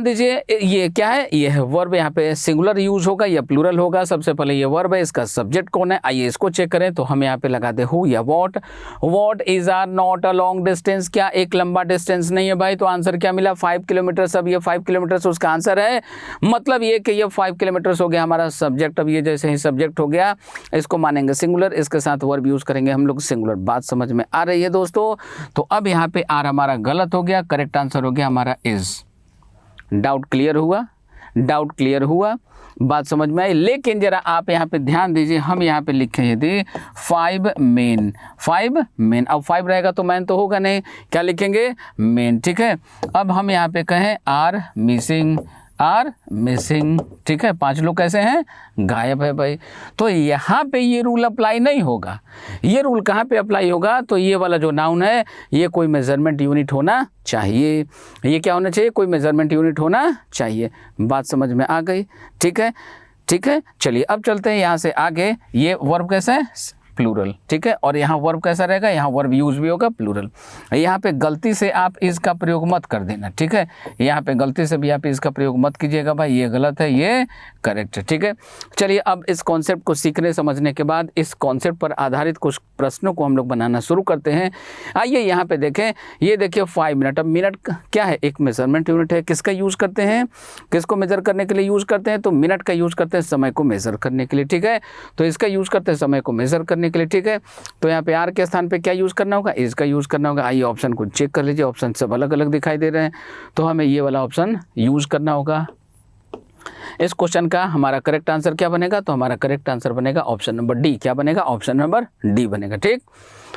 A: दीजिए, ये क्या है? ये है वर्ब। यहाँ पे सिंगुलर यूज होगा या प्लूरल होगा। सबसे पहले ये वर्ब है, इसका सब्जेक्ट कौन है? आइए इसको चेक करें। तो हम यहाँ पे लगा दे हु या what is are not a long distance. क्या एक लंबा डिस्टेंस नहीं है भाई? तो आंसर क्या मिला? 5 किलोमीटर। अब ये 5 किलोमीटर उसका आंसर है। मतलब ये कि ये 5 किलोमीटर हो गया हमारा सब्जेक्ट। अब ये जैसे ही सब्जेक्ट हो गया, इसको मानेंगे सिंगुलर, इसके साथ वर्ब यूज करेंगे हम लोग सिंगुलर। बात समझ में आ रही है दोस्तों? तो अब यहाँ पे आर हमारा गलत हो गया, करेक्ट आंसर हो गया हमारा इज। डाउट क्लियर हुआ? बात समझ में आई? लेकिन जरा आप यहाँ पे ध्यान दीजिए, हम यहाँ पे लिखे यदि 5 मेन। अब 5 रहेगा तो मैन तो होगा नहीं, क्या लिखेंगे? मेन। ठीक है, अब हम यहाँ पे कहें आर मिसिंग। ठीक है, 5 लोग कैसे हैं? गायब है भाई। तो यहाँ पे ये रूल अप्लाई नहीं होगा। ये रूल कहाँ पे अप्लाई होगा? तो ये वाला जो नाउन है ये कोई मेजरमेंट यूनिट होना चाहिए। ये क्या होना चाहिए? कोई मेजरमेंट यूनिट होना चाहिए। बात समझ में आ गई? ठीक है, चलिए अब चलते हैं यहाँ से आगे। ये वर्ब कैसा है? प्लूरल। ठीक है, और यहाँ वर्ब कैसा रहेगा? यहाँ वर्ब यूज भी होगा प्लूरल। यहाँ पे गलती से आप इसका प्रयोग मत कर देना। ठीक है, यहाँ पे गलती से भी आप इसका प्रयोग मत कीजिएगा भाई, ये गलत है, ये करेक्ट है। ठीक है, चलिए अब इस कॉन्सेप्ट को सीखने समझने के बाद इस कॉन्सेप्ट पर आधारित कुछ प्रश्नों को हम लोग बनाना शुरू करते हैं। आइए यहाँ पे देखें, ये देखिए 5 मिनट। अब मिनट क्या है? एक मेजरमेंट यूनिट है। किसका यूज करते हैं? किसको मेजर करने के लिए यूज करते हैं? तो मिनट का यूज करते हैं समय को मेजर करने के लिए। ठीक है, तो इसका यूज करते हैं समय को मेजर करने के लिए। ठीक है, तो यहाँ पे आर के स्थान पे क्या यूज करना होगा? इज का यूज करना होगा। आइए ऑप्शन को चेक कर लीजिए, ऑप्शन सब अलग अलग दिखाई दे रहे हैं, तो हमें ये वाला ऑप्शन यूज करना होगा। इस क्वेश्चन का हमारा करेक्ट आंसर क्या बनेगा? तो हमारा करेक्ट आंसर बनेगा ऑप्शन नंबर डी। क्या बनेगा? ऑप्शन नंबर डी बनेगा। ठीक,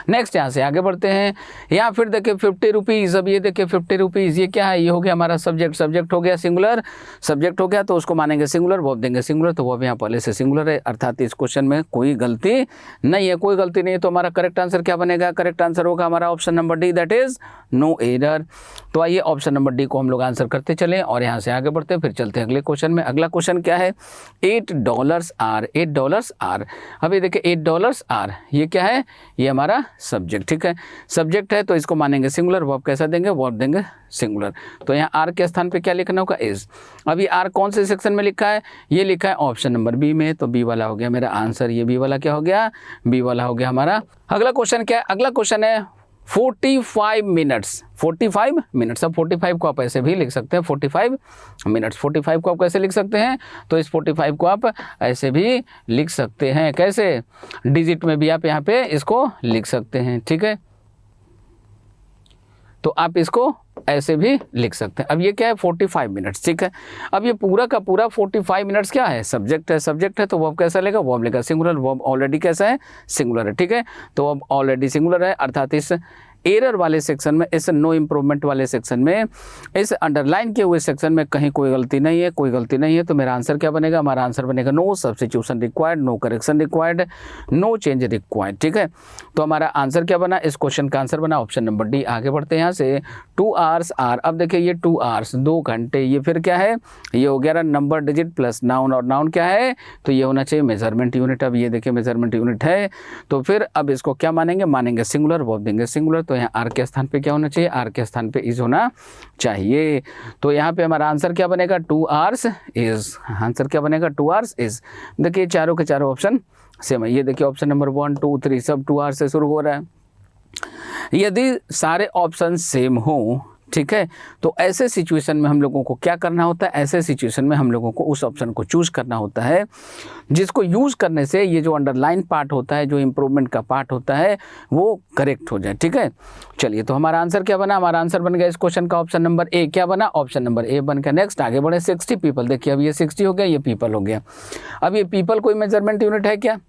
A: नेक्स्ट यहाँ से आगे बढ़ते हैं। यहाँ फिर देखिए 50 रुपीज़। अब ये देखिए 50 रुपीज़, ये क्या है? ये हो गया हमारा सब्जेक्ट हो गया सिंगुलर। सब्जेक्ट हो गया तो उसको मानेंगे सिंगुलर, वर्ब देंगे सिंगुलर, तो वर्ब यहाँ पहले से सिंगुलर है, अर्थात इस क्वेश्चन में कोई गलती नहीं है। तो हमारा करेक्ट आंसर क्या बनेगा? करेक्ट आंसर होगा हमारा option number D, that is no error. तो आइए ऑप्शन नंबर डी को हम लोग आंसर करते चलें और यहाँ से आगे बढ़ते हैं, फिर चलते हैं अगले क्वेश्चन में। अगला क्वेश्चन क्या है? $8 आर। अभी देखिए $8 आर, ये क्या है? ये हमारा सब्जेक्ट। ठीक है, सब्जेक्ट है तो इसको मानेंगे सिंगुलर, वर्ब कैसा देंगे? वर्ब देंगे सिंगुलर। तो यहाँ आर के स्थान पे क्या लिखना होगा? इज। अभी आर कौन से सेक्शन में लिखा है? ये लिखा है ऑप्शन नंबर बी में, तो बी वाला हो गया मेरा आंसर। ये बी वाला क्या हो गया? बी वाला हो गया हमारा। अगला क्वेश्चन क्या है? अगला क्वेश्चन है 45 मिनट्स। 45 मिनट्स। अब 45 को आप ऐसे भी लिख सकते हैं, 45 मिनट्स। 45 को आप कैसे लिख सकते हैं? तो इस 45 को आप ऐसे भी लिख सकते हैं। कैसे? डिजिट में भी आप यहाँ पे इसको लिख सकते हैं। ठीक है, तो आप इसको ऐसे भी लिख सकते हैं। अब ये क्या है? 45 मिनट्स। ठीक है, अब ये पूरा का पूरा 45 मिनट्स क्या है? सब्जेक्ट है तो वर्ब कैसा लेगा? वर्ब लेगा सिंगुलर। वर्ब ऑलरेडी कैसा है? सिंगुलर है। ठीक है, तो अब ऑलरेडी सिंगुलर है, अर्थात इस एरर वाले सेक्शन में, इस नो इम्प्रूवमेंट वाले सेक्शन में, इस अंडरलाइन के हुए सेक्शन में कहीं कोई गलती नहीं है। तो मेरा आंसर क्या बनेगा? हमारा आंसर बनेगा no substitution required, no correction required, no change required. ठीक है, तो हमारा आंसर क्या बना? इस क्वेश्चन का आंसर बना ऑप्शन नंबर डी। आगे बढ़ते हैं यहाँ से। 2 आवर्स आर। अब देखिए ये 2 आवर्स 2 घंटे, ये फिर क्या है? ये हो गया नंबर डिजिट प्लस नाउन, और नाउन क्या है? तो ये होना चाहिए मेजरमेंट यूनिट। अब ये देखिए मेजरमेंट यूनिट है, तो फिर अब इसको क्या मानेंगे? मानेंगे सिंगुलर, वर्ब देंगे सिंगुलर। तो यहाँ आर के स्थान पे क्या होना चाहिए, आर के स्थान पे इज होना चाहिए। तो यहाँ पे हमारा आंसर क्या बनेगा, 2 आवर्स इज। आंसर क्या बनेगा, 2 आवर्स इज। देखिए चारों के चारों ऑप्शन सेम है। ये देखिए ऑप्शन नंबर 1 2 3 सब 2 आवर्स से शुरू हो रहा है। यदि सारे ऑप्शन सेम हो, ठीक है, तो ऐसे सिचुएशन में हम लोगों को क्या करना होता है, ऐसे सिचुएशन में हम लोगों को उस ऑप्शन को चूज करना होता है जिसको यूज करने से ये जो अंडरलाइन पार्ट होता है, जो इम्प्रूवमेंट का पार्ट होता है, वो करेक्ट हो जाए। ठीक है, चलिए तो हमारा आंसर क्या बना, हमारा आंसर बन गया इस क्वेश्चन का ऑप्शन नंबर ए। क्या बना, ऑप्शन नंबर ए बन गया। नेक्स्ट आगे बढ़े, 60 पीपल। देखिए अब ये 60 हो गया, ये पीपल हो गया। अब ये पीपल कोई मेजरमेंट यूनिट है क्या,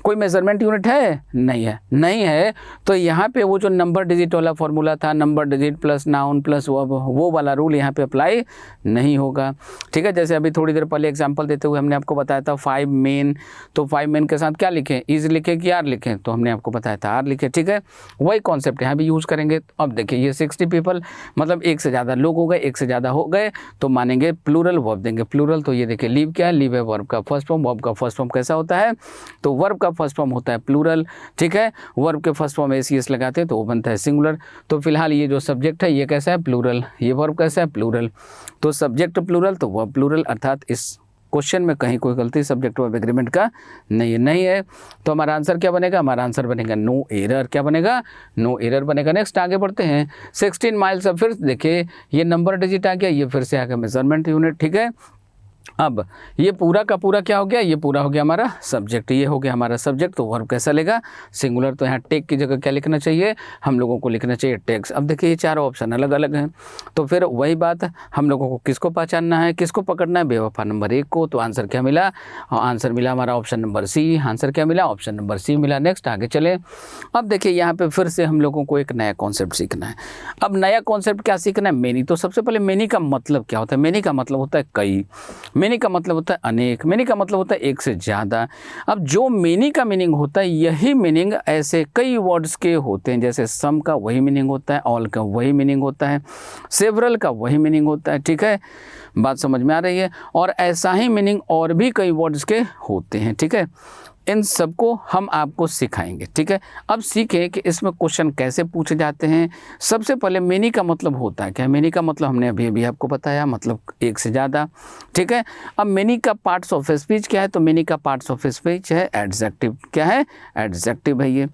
A: कोई मेजरमेंट यूनिट है, नहीं है, नहीं है। तो यहाँ पे वो जो नंबर डिजिट वाला फॉर्मूला था, number digit plus noun plus वो वाला रूल यहाँ पे अप्लाई नहीं होगा। ठीक है, जैसे अभी थोड़ी देर पहले एग्जांपल देते हुए हमने आपको बताया था 5 मेन, तो 5 मेन के साथ क्या लिखें, इज लिखें कि आर लिखें, तो हमने आपको बताया था आर लिखें। ठीक है, वही कॉन्सेप्ट यहाँ भी यूज़ करेंगे। अब देखिए ये 60 पीपल मतलब एक से ज़्यादा लोग हो गए, एक से ज़्यादा हो गए तो मानेंगे प्लूरल वर्ब देंगे, प्लूरल। तो ये देखिए लीव क्या है, लीव है वर्ब का फर्स्ट फॉर्म। वर्ब का फर्स्ट फॉर्म कैसा होता है, तो वर्ब का फर्स्ट फॉर्म होता है प्लूरल। ठीक है, वर्ब के फर्स्ट फॉर्म एसीएस लगाते हैं तो वो बनता है सिंगुलर। तो फिलहाल ये जो सब्जेक्ट है ये कैसा है, प्लूरल। ये वर्ब कैसा है, प्लूरल। तो सब्जेक्ट प्लूरल तो वर्ब प्लूरल, अर्थात इस क्वेश्चन में कहीं कोई गलती सब्जेक्ट वर्ब एग्रीमेंट का नहीं है। तो हमारा आंसर क्या बनेगा, हमारा आंसर बनेगा नो एरर। क्या बनेगा, नो एरर बनेगा। नेक्स्ट आगे बढ़ते हैं, 16 माइल्स। अब फिर देखिए ये नंबर डिजिट आ गया, ये फिर से आ गया मेजरमेंट यूनिट। ठीक है, अब ये पूरा का पूरा क्या हो गया, ये पूरा हो गया हमारा सब्जेक्ट, ये हो गया हमारा सब्जेक्ट। तो वर्ब कैसा लेगा, सिंगुलर। तो यहाँ टेक की जगह क्या लिखना चाहिए, हम लोगों को लिखना चाहिए टेक्स। अब देखिए ये चारों ऑप्शन अलग अलग हैं, तो फिर वही बात हम लोगों को किसको पहचानना है, किसको पकड़ना है, बेवफा नंबर 1 को। तो आंसर क्या मिला, आंसर मिला हमारा ऑप्शन नंबर सी। आंसर क्या मिला, ऑप्शन नंबर सी मिला। नेक्स्ट आगे चले। अब देखिए यहाँ पे फिर से हम लोगों को एक नया कॉन्सेप्ट सीखना है। अब नया कॉन्सेप्ट क्या सीखना है, मेनी। तो सबसे पहले मेनी का मतलब क्या होता है, मेनी का मतलब होता है कई, मेनी का मतलब होता है अनेक, मेनी का मतलब होता है एक से ज़्यादा। अब जो मेनी का मीनिंग होता है, यही मीनिंग ऐसे कई वर्ड्स के होते हैं। जैसे सम का वही मीनिंग होता है, ऑल का वही मीनिंग होता है, सेवरल का वही मीनिंग होता है। ठीक है, बात समझ में आ रही है। और ऐसा ही मीनिंग और भी कई वर्ड्स के होते हैं। ठीक है, इन सबको हम आपको सिखाएंगे। ठीक है, अब सीखें कि इसमें क्वेश्चन कैसे पूछे जाते हैं। सबसे पहले मेनी का मतलब होता है क्या, मेनी का मतलब हमने अभी आपको बताया, मतलब एक से ज़्यादा। ठीक है, अब मेनी का पार्ट्स ऑफ स्पीच क्या है, तो मेनी का पार्ट्स ऑफ स्पीच है एडजेक्टिव। क्या है, एडजेक्टिव है ये।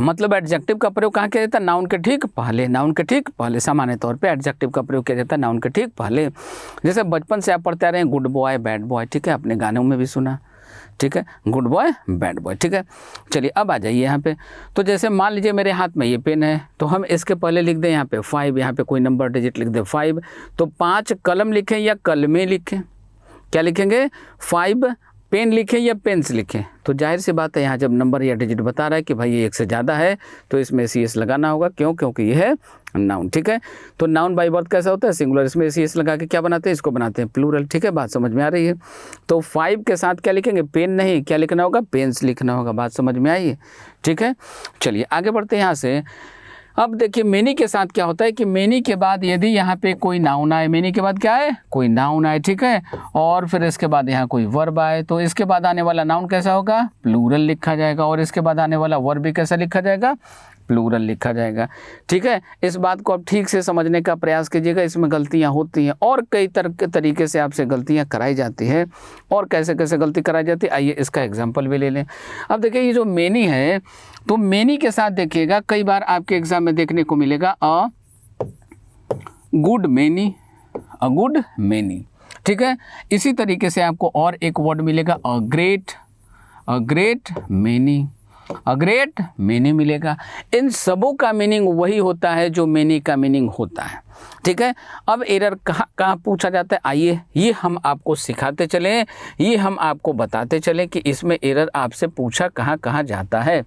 A: मतलब एडजेक्टिव का प्रयोग कहाँ किया जाता है, नाउन के ठीक पहले, नाउन के ठीक पहले। सामान्य तौर पे एडजेक्टिव का प्रयोग किया जाता है नाउन के ठीक पहले। जैसे बचपन से आप पढ़ते आ रहे हैं गुड बॉय बैड बॉय, ठीक है, अपने गानों में भी सुना। ठीक है, गुड बॉय बैड बॉय। ठीक है, चलिए अब आ जाइए यहाँ पे। तो जैसे मान लीजिए मेरे हाथ में ये पेन है, तो हम इसके पहले लिख दें यहाँ पे 5, यहाँ पे कोई नंबर डिजिट लिख दें 5। तो 5 कलम लिखें या कलमें लिखें, क्या लिखेंगे, 5 पेन लिखें या पेन्स लिखें। तो जाहिर सी बात है यहाँ जब नंबर या डिजिट बता रहा है कि भाई ये एक से ज़्यादा है तो इसमें सी एस लगाना होगा। क्यों, क्योंकि ये है नाउन। ठीक है, तो नाउन बाई बर्थ कैसा होता है, सिंगुलर। इसमें सी एस लगा के क्या बनाते हैं, इसको बनाते हैं प्लूरल। ठीक है, बात समझ में आ रही है। तो 5 के साथ क्या लिखेंगे, पेन नहीं, क्या लिखना होगा, पेन्स लिखना होगा। बात समझ में आई है। ठीक है, चलिए आगे बढ़ते हैं यहाँ से। अब देखिए मेनी के साथ क्या होता है कि मेनी के बाद यदि यहाँ पे कोई नाउन आए, मेनी के बाद क्या है, कोई नाउन आए। ठीक है, और फिर इसके बाद यहाँ कोई वर्ब आए, तो इसके बाद आने वाला नाउन कैसा होगा, प्लूरल लिखा जाएगा। और इसके बाद आने वाला वर्ब भी कैसा लिखा जाएगा, प्लूरल लिखा जाएगा। ठीक है, इस बात को आप ठीक से समझने का प्रयास कीजिएगा। इसमें गलतियां होती हैं और कई तरीके से आपसे गलतियां कराई जाती है। और कैसे कैसे गलती कराई जाती है, आइए इसका एग्जांपल भी ले लें। अब देखिए ये जो मेनी है, तो मेनी के साथ देखिएगा कई बार आपके एग्जाम में देखने को मिलेगा a good many, a good many. ठीक है, इसी तरीके से आपको और एक वर्ड मिलेगा a great many, a great many मिलेगा। इन सबों का मीनिंग वही होता है जो मेनी का मीनिंग होता है। ठीक है, अब एरर कहाँ पूछा जाता है, आइए ये हम आपको सिखाते चलें, ये हम आपको बताते चलें कि इसमें एरर आपसे पूछा कहाँ जाता है।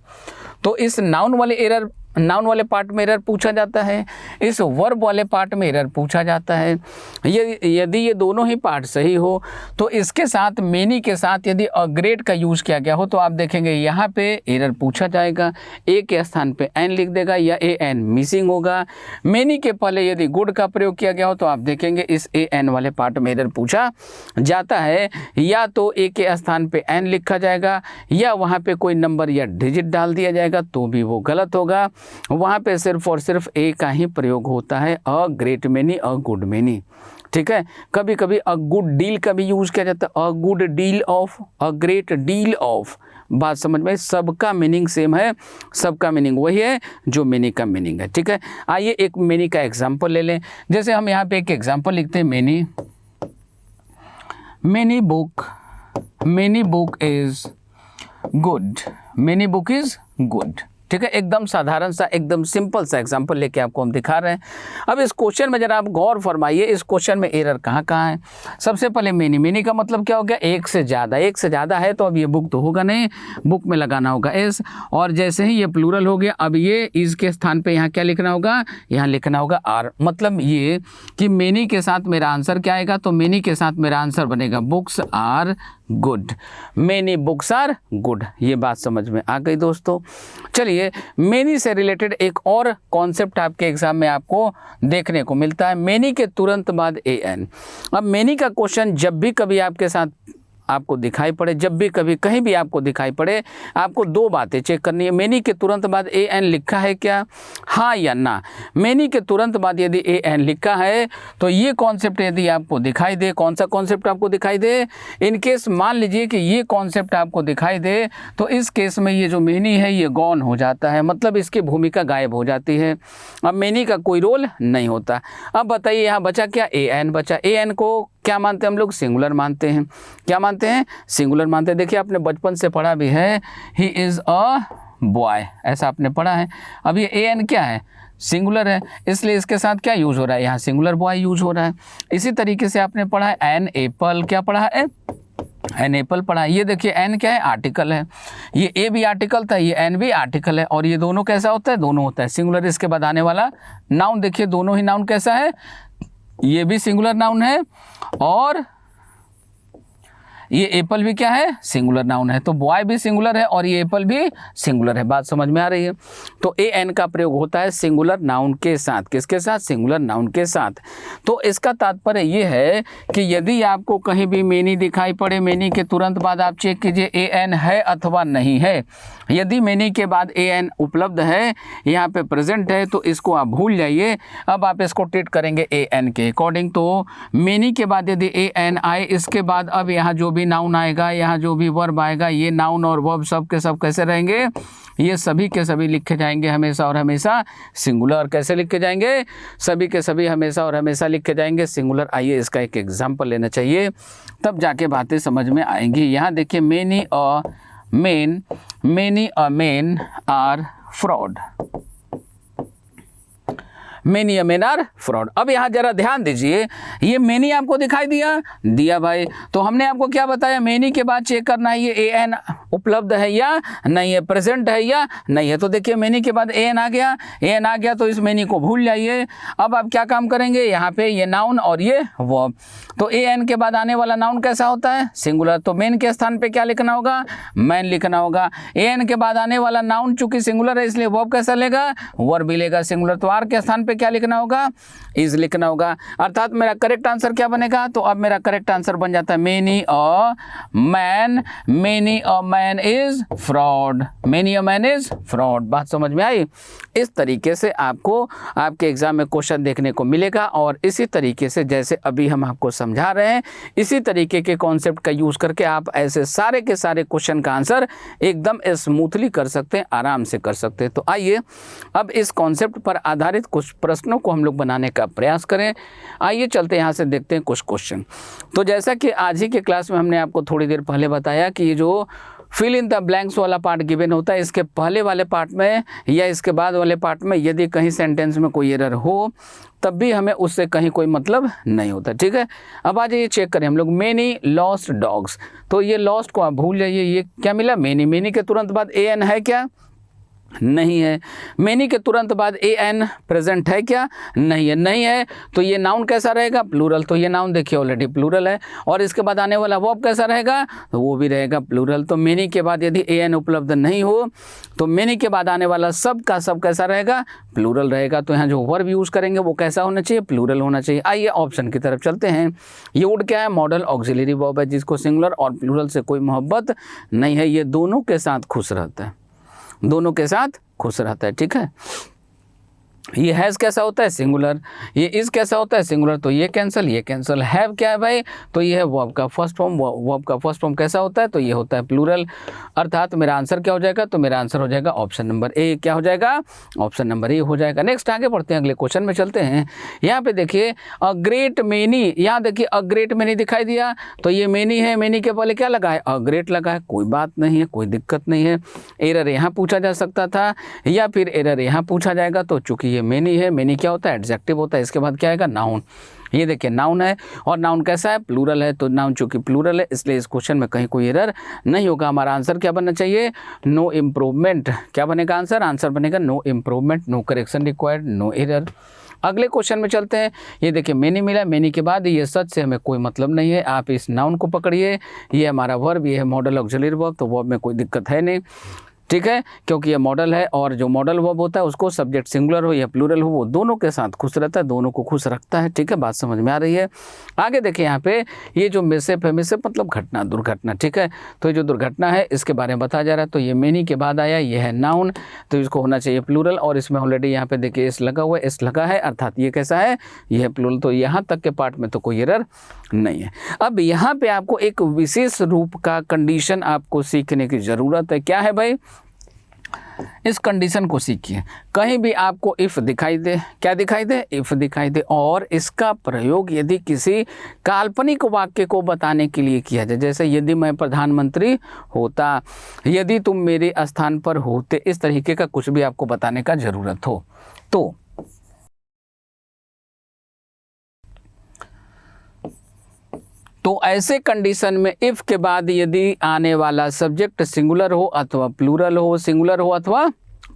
A: तो इस नाउन वाले पार्ट में एरर पूछा जाता है, इस वर्ब वाले पार्ट में एरर पूछा जाता है। यदि ये दोनों ही पार्ट सही हो तो इसके साथ मेनी के साथ यदि अ ग्रेट का यूज़ किया गया हो तो आप देखेंगे यहाँ पे एरर पूछा जाएगा, ए के स्थान पे एन लिख देगा या ए एन मिसिंग होगा। मेनी के पहले यदि गुड का प्रयोग किया गया हो तो आप देखेंगे इस ए एन वाले पार्ट में एरर पूछा जाता है, या तो ए के स्थान पे एन लिखा जाएगा या वहाँ पे कोई नंबर या डिजिट डाल दिया जाएगा तो भी वो गलत होगा। वहाँ पे सिर्फ और सिर्फ ए का ही प्रयोग होता है, a great many, a good many. ठीक है, कभी कभी अ गुड डील का भी यूज किया जाता है, a good deal of, a great deal of. बात समझ में, सबका मीनिंग सेम है, सबका मीनिंग वही है जो मेनी का मीनिंग है। ठीक है, आइए एक मेनी का एग्जांपल ले लें। जैसे हम यहाँ पे एक एग्जांपल लिखते हैं, many book is good, many book is good. ठीक है, एकदम साधारण सा, एकदम सिंपल सा एग्जांपल लेके आपको हम दिखा रहे हैं। अब इस क्वेश्चन में जरा आप गौर फरमाइए, इस क्वेश्चन में एरर कहाँ कहाँ है। सबसे पहले मेनी का मतलब क्या हो गया, एक से ज़्यादा है, तो अब ये बुक तो होगा नहीं, बुक में लगाना होगा एस, और जैसे ही ये प्लूरल हो गया, अब ये इज के स्थान पे यहाँ क्या लिखना होगा, यहाँ लिखना होगा आर। मतलब ये कि मेनी के साथ मेरा आंसर क्या आएगा, तो मेनी के साथ मेरा आंसर बनेगा books are good, many books are good. ये बात समझ में आ गई दोस्तों। चलिए, मेनी से रिलेटेड एक और कॉन्सेप्ट आपके एग्जाम में आपको देखने को मिलता है, मेनी के तुरंत बाद ए एन। अब मेनी का क्वेश्चन जब भी कभी आपके साथ आपको दिखाई पड़े, जब भी कभी कहीं भी आपको दिखाई पड़े, आपको दो बातें चेक करनी है। मेनी के तुरंत बाद ए एन लिखा है क्या, हाँ या ना। मेनी के तुरंत बाद यदि ए एन लिखा है तो ये कॉन्सेप्ट यदि आपको दिखाई दे, कौन सा कॉन्सेप्ट आपको दिखाई दे, इन केस मान लीजिए कि ये कॉन्सेप्ट आपको दिखाई दे, तो इस केस में ये जो मेनी है ये गॉन हो जाता है, मतलब इसकी भूमिका गायब हो जाती है। अब मेनी का कोई रोल नहीं होता। अब बताइए यहाँ बचा क्या, ए एन बचा। ए एन को क्या मानते हैं हम लोग, सिंगुलर मानते हैं। क्या मानते हैं, सिंगुलर मानते हैं। देखिए आपने बचपन से पढ़ा भी है, ही इज़ अ बॉय, ऐसा आपने पढ़ा है। अब ये ए एन क्या है, सिंगुलर है, इसलिए इसके साथ क्या यूज हो रहा है, यहाँ सिंगुलर बॉय यूज हो रहा है। इसी तरीके से आपने पढ़ा है एन एप्पल, क्या पढ़ा है, एन एप्पल पढ़ा है। ये देखिए एन क्या है, आर्टिकल है, ये ए भी आर्टिकल था, ये एन भी आर्टिकल है, और ये दोनों कैसा होता है, दोनों होता है सिंगुलर। इसके बाद आने वाला नाउन देखिए, दोनों ही नाउन कैसा है, ये भी सिंगुलर नाउन है, और ये एप्पल भी क्या है, सिंगुलर नाउन है। तो बॉय भी सिंगुलर है और ये एप्पल भी सिंगुलर है। बात समझ में आ रही है। तो ए एन का प्रयोग होता है सिंगुलर नाउन के साथ, किसके साथ, सिंगुलर नाउन के साथ। तो इसका तात्पर्य ये है कि यदि आपको कहीं भी मेनी दिखाई पड़े, मेनी के तुरंत बाद आप चेक कीजिए ए एन है अथवा नहीं है। यदि मेनी के बाद ए एन उपलब्ध है, यहाँ पे प्रेजेंट है, तो इसको आप भूल जाइए। अब आप इसको ट्रीट करेंगे ए एन के अकॉर्डिंग। तो मेनी के बाद यदि ए एन आए, इसके बाद अब यहाँ जो भी नाउन आएगा, यहाँ जो भी वर्ब आएगा, ये नाउन और वर्ब सब के सब कैसे रहेंगे, ये सभी के सभी लिखे जाएंगे हमेशा और हमेशा सिंगुलर। कैसे लिखे जाएंगे, सभी के सभी हमेशा और हमेशा लिखे जाएंगे सिंगुलर। आइए इसका एक एग्जाम्पल लेना चाहिए, तब जाके बातें समझ में आएंगी। यहाँ देखिए many a men are fraud, many a men are fraud. अब यहाँ जरा ध्यान दीजिए, ये मेनी आपको दिखाई दिया भाई। तो हमने आपको क्या बताया, मेनी के बाद चेक करना है ये ए एन उपलब्ध है या नहीं है, प्रेजेंट है या नहीं है। तो देखिए मेनी के बाद ए एन आ गया, तो इस मेनी को भूल जाइए। अब आप क्या काम करेंगे, यहाँ पे ये नाउन और ये वर्ब। तो ए एन के बाद आने वाला नाउन कैसा होता है, सिंगुलर। तो मेन के स्थान पे क्या लिखना होगा, मैन लिखना होगा। ए एन के बाद आने वाला नाउन चूंकि सिंगुलर है, इसलिए वर्ब कैसा लेगा, वर्ब भी लेगा सिंगुलर। तो आर के स्थान पे क्या लिखना होगा, इज लिखना होगा। अर्थात मेरा करेक्ट आंसर क्या बनेगा, तो अब मेरा करेक्ट आंसर बन जाता है many a man is fraud, many a man is fraud. बात समझ में आई। इस तरीके से आपको आपके एग्जाम में क्वेश्चन देखने को मिलेगा, और इसी तरीके से जैसे अभी हम आपको समझा रहे हैं, इसी तरीके के कॉन्सेप्ट का यूज करके आप ऐसे सारे के सारे क्वेश्चन का आंसर एकदम स्मूथली कर सकते हैं, आराम से कर सकते हैं। तो आइए अब इस कॉन्सेप्ट पर आधारित कुछ प्रश्नों को हम लोग बनाने का प्रयास करें। आइए चलते यहाँ से देखते हैं कुछ क्वेश्चन। तो जैसा कि आज ही के क्लास में हमने आपको थोड़ी देर पहले बताया कि ये जो फिल इन द ब्लैंक्स वाला पार्ट गिवन होता है, इसके पहले वाले पार्ट में या इसके बाद वाले पार्ट में यदि कहीं सेंटेंस में कोई एरर हो, तब भी हमें उससे कहीं कोई मतलब नहीं होता। ठीक है, अब आज ये चेक करें हम लोग, मेनी लॉस्ट डॉग्स। तो ये लॉस्ट को आप भूल जाइए, ये क्या मिला, मेनी के तुरंत बाद ए एन है क्या, नहीं है। मेनी के तुरंत बाद ए एन प्रेजेंट है क्या, नहीं है। तो ये नाउन कैसा रहेगा, प्लूरल। तो ये नाउन देखिए ऑलरेडी प्लूरल है, और इसके बाद आने वाला वर्ब कैसा रहेगा, तो वो भी रहेगा प्लूरल। तो मेनी के बाद यदि ए एन उपलब्ध नहीं हो, तो मेनी के बाद आने वाला सब का सब कैसा रहेगा, प्लूरल रहेगा। तो यहाँ जो वर्ब यूज करेंगे वो कैसा होना चाहिए, प्लूरल होना चाहिए। आइए ऑप्शन की तरफ चलते हैं। ये वुड क्या है, मॉडल ऑक्सिलरी वर्ब है, जिसको सिंगुलर और प्लूरल से कोई मोहब्बत नहीं है, ये दोनों के साथ खुश रहता है, दोनों के साथ खुश रहता है, ठीक है। ये हैज़ कैसा होता है, सिंगुलर। ये इज़ कैसा होता है, सिंगुलर, तो ये कैंसिल, ये कैंसिल। हैव क्या है भाई, तो ये है वर्ब का फर्स्ट फॉर्म। वर्ब का फर्स्ट फॉर्म कैसा होता है, तो ये होता है प्लूरल। अर्थात मेरा आंसर क्या हो जाएगा, तो मेरा आंसर हो जाएगा ऑप्शन नंबर ए। क्या हो जाएगा, ऑप्शन नंबर ए हो जाएगा। नेक्स्ट आगे बढ़ते हैं, अगले क्वेश्चन में चलते हैं। यहाँ पे देखिए अ ग्रेट मेनी, यहाँ देखिए अ ग्रेट मेनी दिखाई दिया, तो ये मेनी है, मेनी के पहले क्या लगा है, अ ग्रेट लगा है, कोई बात नहीं है, कोई दिक्कत नहीं है। एरर यहाँ पूछा जा सकता था या फिर एरर यहाँ पूछा जाएगा, तो चूंकि ये मेनी है, मेनी क्या होता है, एडजेक्टिव होता है। इसके बाद क्या आएगा, नाउन। ये देखिए नाउन है, और नाउन कैसा है, प्लूरल है, तो नाउन चूंकि प्लूरल है इसलिए इस क्वेश्चन में कहीं कोई एरर नहीं होगा। हमारा आंसर क्या बनना चाहिए, नो इम्प्रूवमेंट। क्या बनेगा आंसर, आंसर बनेगा no improvement, no correction required, no error. अगले क्वेश्चन में चलते हैं। ये देखिए मेनी मिला, मेनी के बाद ये सच से हमें कोई मतलब नहीं है, आप इस नाउन को पकड़िए। ये हमारा वर्ब, ये है मॉडल ऑक्सिलरी वर्ब, तो वर्ब में कोई दिक्कत है नहीं, ठीक है, क्योंकि ये मॉडल है, और जो मॉडल वर्ब होता है उसको सब्जेक्ट सिंगुलर हो या प्लूरल हो, वो दोनों के साथ खुश रहता है, दोनों को खुश रखता है, ठीक है। बात समझ में आ रही है। आगे देखिए यहाँ पे ये जो मिसहैप है, मिसहैप मतलब घटना, दुर्घटना, ठीक है। तो ये जो दुर्घटना है इसके बारे में बताया जा रहा है, तो ये मेनी के बाद आया, ये है नाउन, तो इसको होना चाहिए प्लूरल, और इसमें ऑलरेडी यहाँ पे देखिए एस लगा हुआ है, एस लगा है, अर्थात ये कैसा है, ये है प्लूरल। तो यहाँ तक के पार्ट में तो कोई एरर नहीं है। अब यहाँ पे आपको एक विशेष रूप का कंडीशन आपको सीखने की ज़रूरत है। क्या है भाई, इस कंडीशन को सीखिए। कहीं भी आपको इफ़ दिखाई दे, क्या दिखाई दे, इफ़ दिखाई दे, और इसका प्रयोग यदि किसी काल्पनिक वाक्य को बताने के लिए किया जाए, जैसे यदि मैं प्रधानमंत्री होता, यदि तुम मेरे स्थान पर होते, इस तरीके का कुछ भी आपको बताने का ज़रूरत हो, तो ऐसे कंडीशन में इफ़ के बाद यदि आने वाला सब्जेक्ट सिंगुलर हो अथवा प्लूरल हो, सिंगुलर हो अथवा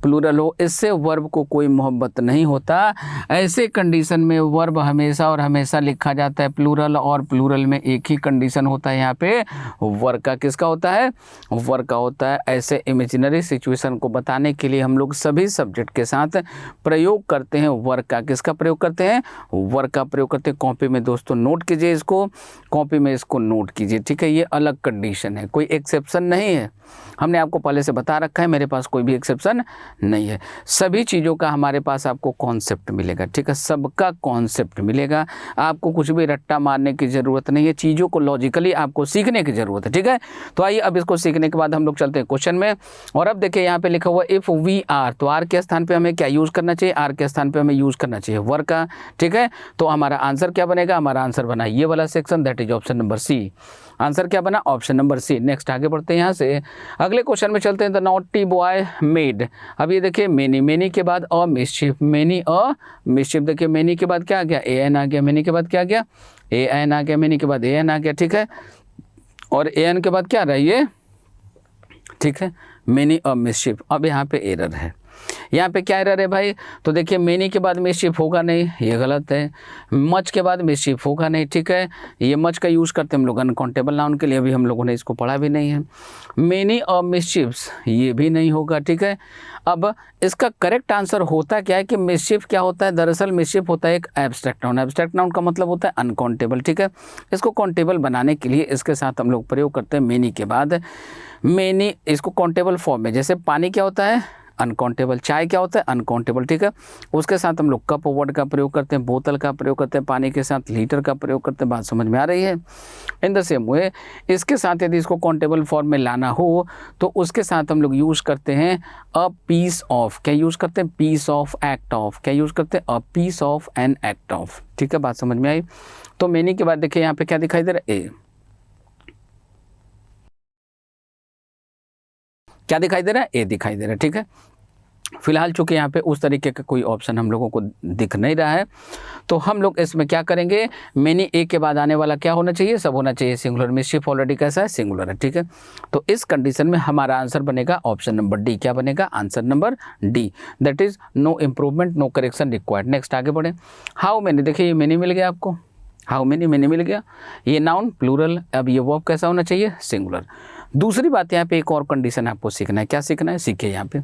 A: प्लूरल हो, इससे वर्ब को कोई मोहब्बत नहीं होता। ऐसे कंडीशन में वर्ब हमेशा और हमेशा लिखा जाता है प्लूरल, और प्लूरल में एक ही कंडीशन होता है यहाँ पे वर्ब का। किसका होता है, वर्ब का होता है। ऐसे इमेजिनरी सिचुएशन को बताने के लिए हम लोग सभी सब्जेक्ट के साथ प्रयोग करते हैं वर्ब का। किसका प्रयोग करते हैं, वर्ब का प्रयोग करते हैं। कॉपी में दोस्तों नोट कीजिए, इसको कॉपी में इसको नोट कीजिए, ठीक है। ये अलग कंडीशन है, कोई एक्सेप्शन नहीं है, हमने आपको पहले से बता रखा है, मेरे पास कोई भी एक्सेप्शन नहीं है। सभी चीज़ों का हमारे पास आपको कॉन्सेप्ट मिलेगा, ठीक है, सबका कॉन्सेप्ट मिलेगा। आपको कुछ भी रट्टा मारने की ज़रूरत नहीं है, चीज़ों को लॉजिकली आपको सीखने की ज़रूरत है, ठीक है। तो आइए अब इसको सीखने के बाद हम लोग चलते हैं क्वेश्चन में। और अब देखिए यहाँ पे लिखा हुआ इफ़ वी आर, तो आर के स्थान पर हमें क्या यूज़ करना चाहिए, आर के स्थान पर हमें यूज़ करना चाहिए वर्ब का, ठीक है। तो हमारा आंसर क्या बनेगा, हमारा आंसर बना ये वाला section, that is option number C. Answer क्या बना, ऑप्शन नंबर सी। नेक्स्ट आगे बढ़ते हैं, यहाँ से अगले क्वेश्चन में चलते हैं। द नॉटी बॉय मेड, अब ये देखिए मेनी, मेनी के बाद अ मिसचिफ, मेनी अ मिसचिफ। देखिए मेनी के बाद क्या आ गया, ए एन आ गया, मेनी के बाद क्या आ गया, ए एन आ गया, मेनी के बाद ए एन आ गया, ठीक है। और ए एन के बाद क्या आ रहा है ये, ठीक है, मेनी अ मिसचिफ। अब यहाँ पे एरर है, यहाँ पे क्या एरर है भाई, तो देखिए मेनी के बाद मिसचिफ होगा नहीं, ये गलत है। मच के बाद मिसचिफ होगा नहीं, ठीक है। ये मच का यूज़ करते हैं हम लोग अनकाउंटेबल नाउन के लिए, अभी हम लोगों ने इसको पढ़ा भी नहीं है। मेनी और मिसचिफ्स, ये भी नहीं होगा, ठीक है। अब इसका करेक्ट आंसर होता क्या है कि मिसचिफ क्या होता है, दरअसल मिसचिफ होता है एक एब्स्ट्रैक्ट नाउन। एब्स्ट्रैक्ट नाउन का मतलब होता है अनकाउंटेबल, ठीक है। इसको काउंटेबल बनाने के लिए इसके साथ हम लोग प्रयोग करते हैं मेनी के बाद। मेनी इसको काउंटेबल फॉर्म में, जैसे पानी क्या होता है, अनकाउंटेबल, चाय क्या होता है, अनकाउंटेबल, ठीक है। उसके साथ हम लोग कप वर्ड का प्रयोग करते हैं, बोतल का प्रयोग करते हैं, पानी के साथ लीटर का प्रयोग करते हैं। बात समझ में आ रही है। इन द सेम वे इसके साथ यदि इसको काउंटेबल फॉर्म में लाना हो तो उसके साथ हम लोग यूज़ करते हैं अ पीस ऑफ, क्या यूज़ करते हैं, पीस ऑफ, एक्ट ऑफ, क्या यूज़ करते हैं, a piece of an act of, ठीक है। बात समझ में आई। तो मेनी के बाद देखिए यहाँ पे क्या दिखाई दे रहा है, ए, क्या दिखाई दे रहा है, ए दिखाई दे रहा है, ठीक है। फिलहाल चूंकि यहाँ पे उस तरीके का कोई ऑप्शन हम लोगों को दिख नहीं रहा है, तो हम लोग इसमें क्या करेंगे, मेनी ए के बाद आने वाला क्या होना चाहिए, सब होना चाहिए सिंगुलर। मिसचिफ ऑलरेडी कैसा है, सिंगुलर है, ठीक है। तो इस कंडीशन में हमारा आंसर बनेगा ऑप्शन नंबर डी। क्या बनेगा, answer number D, that is no improvement, no correction required. Next आगे बढ़े। हाउ मेनी, देखिए ये मेनी मिल गया आपको, हाउ मेनी, मेनी मिल गया। ये नाउन प्लूरल, अब ये वर्ब कैसा होना चाहिए, सिंगुलर। दूसरी बात यहाँ पे एक और कंडीशन आपको सीखना है, क्या सीखना है, सीखिए यहाँ पे।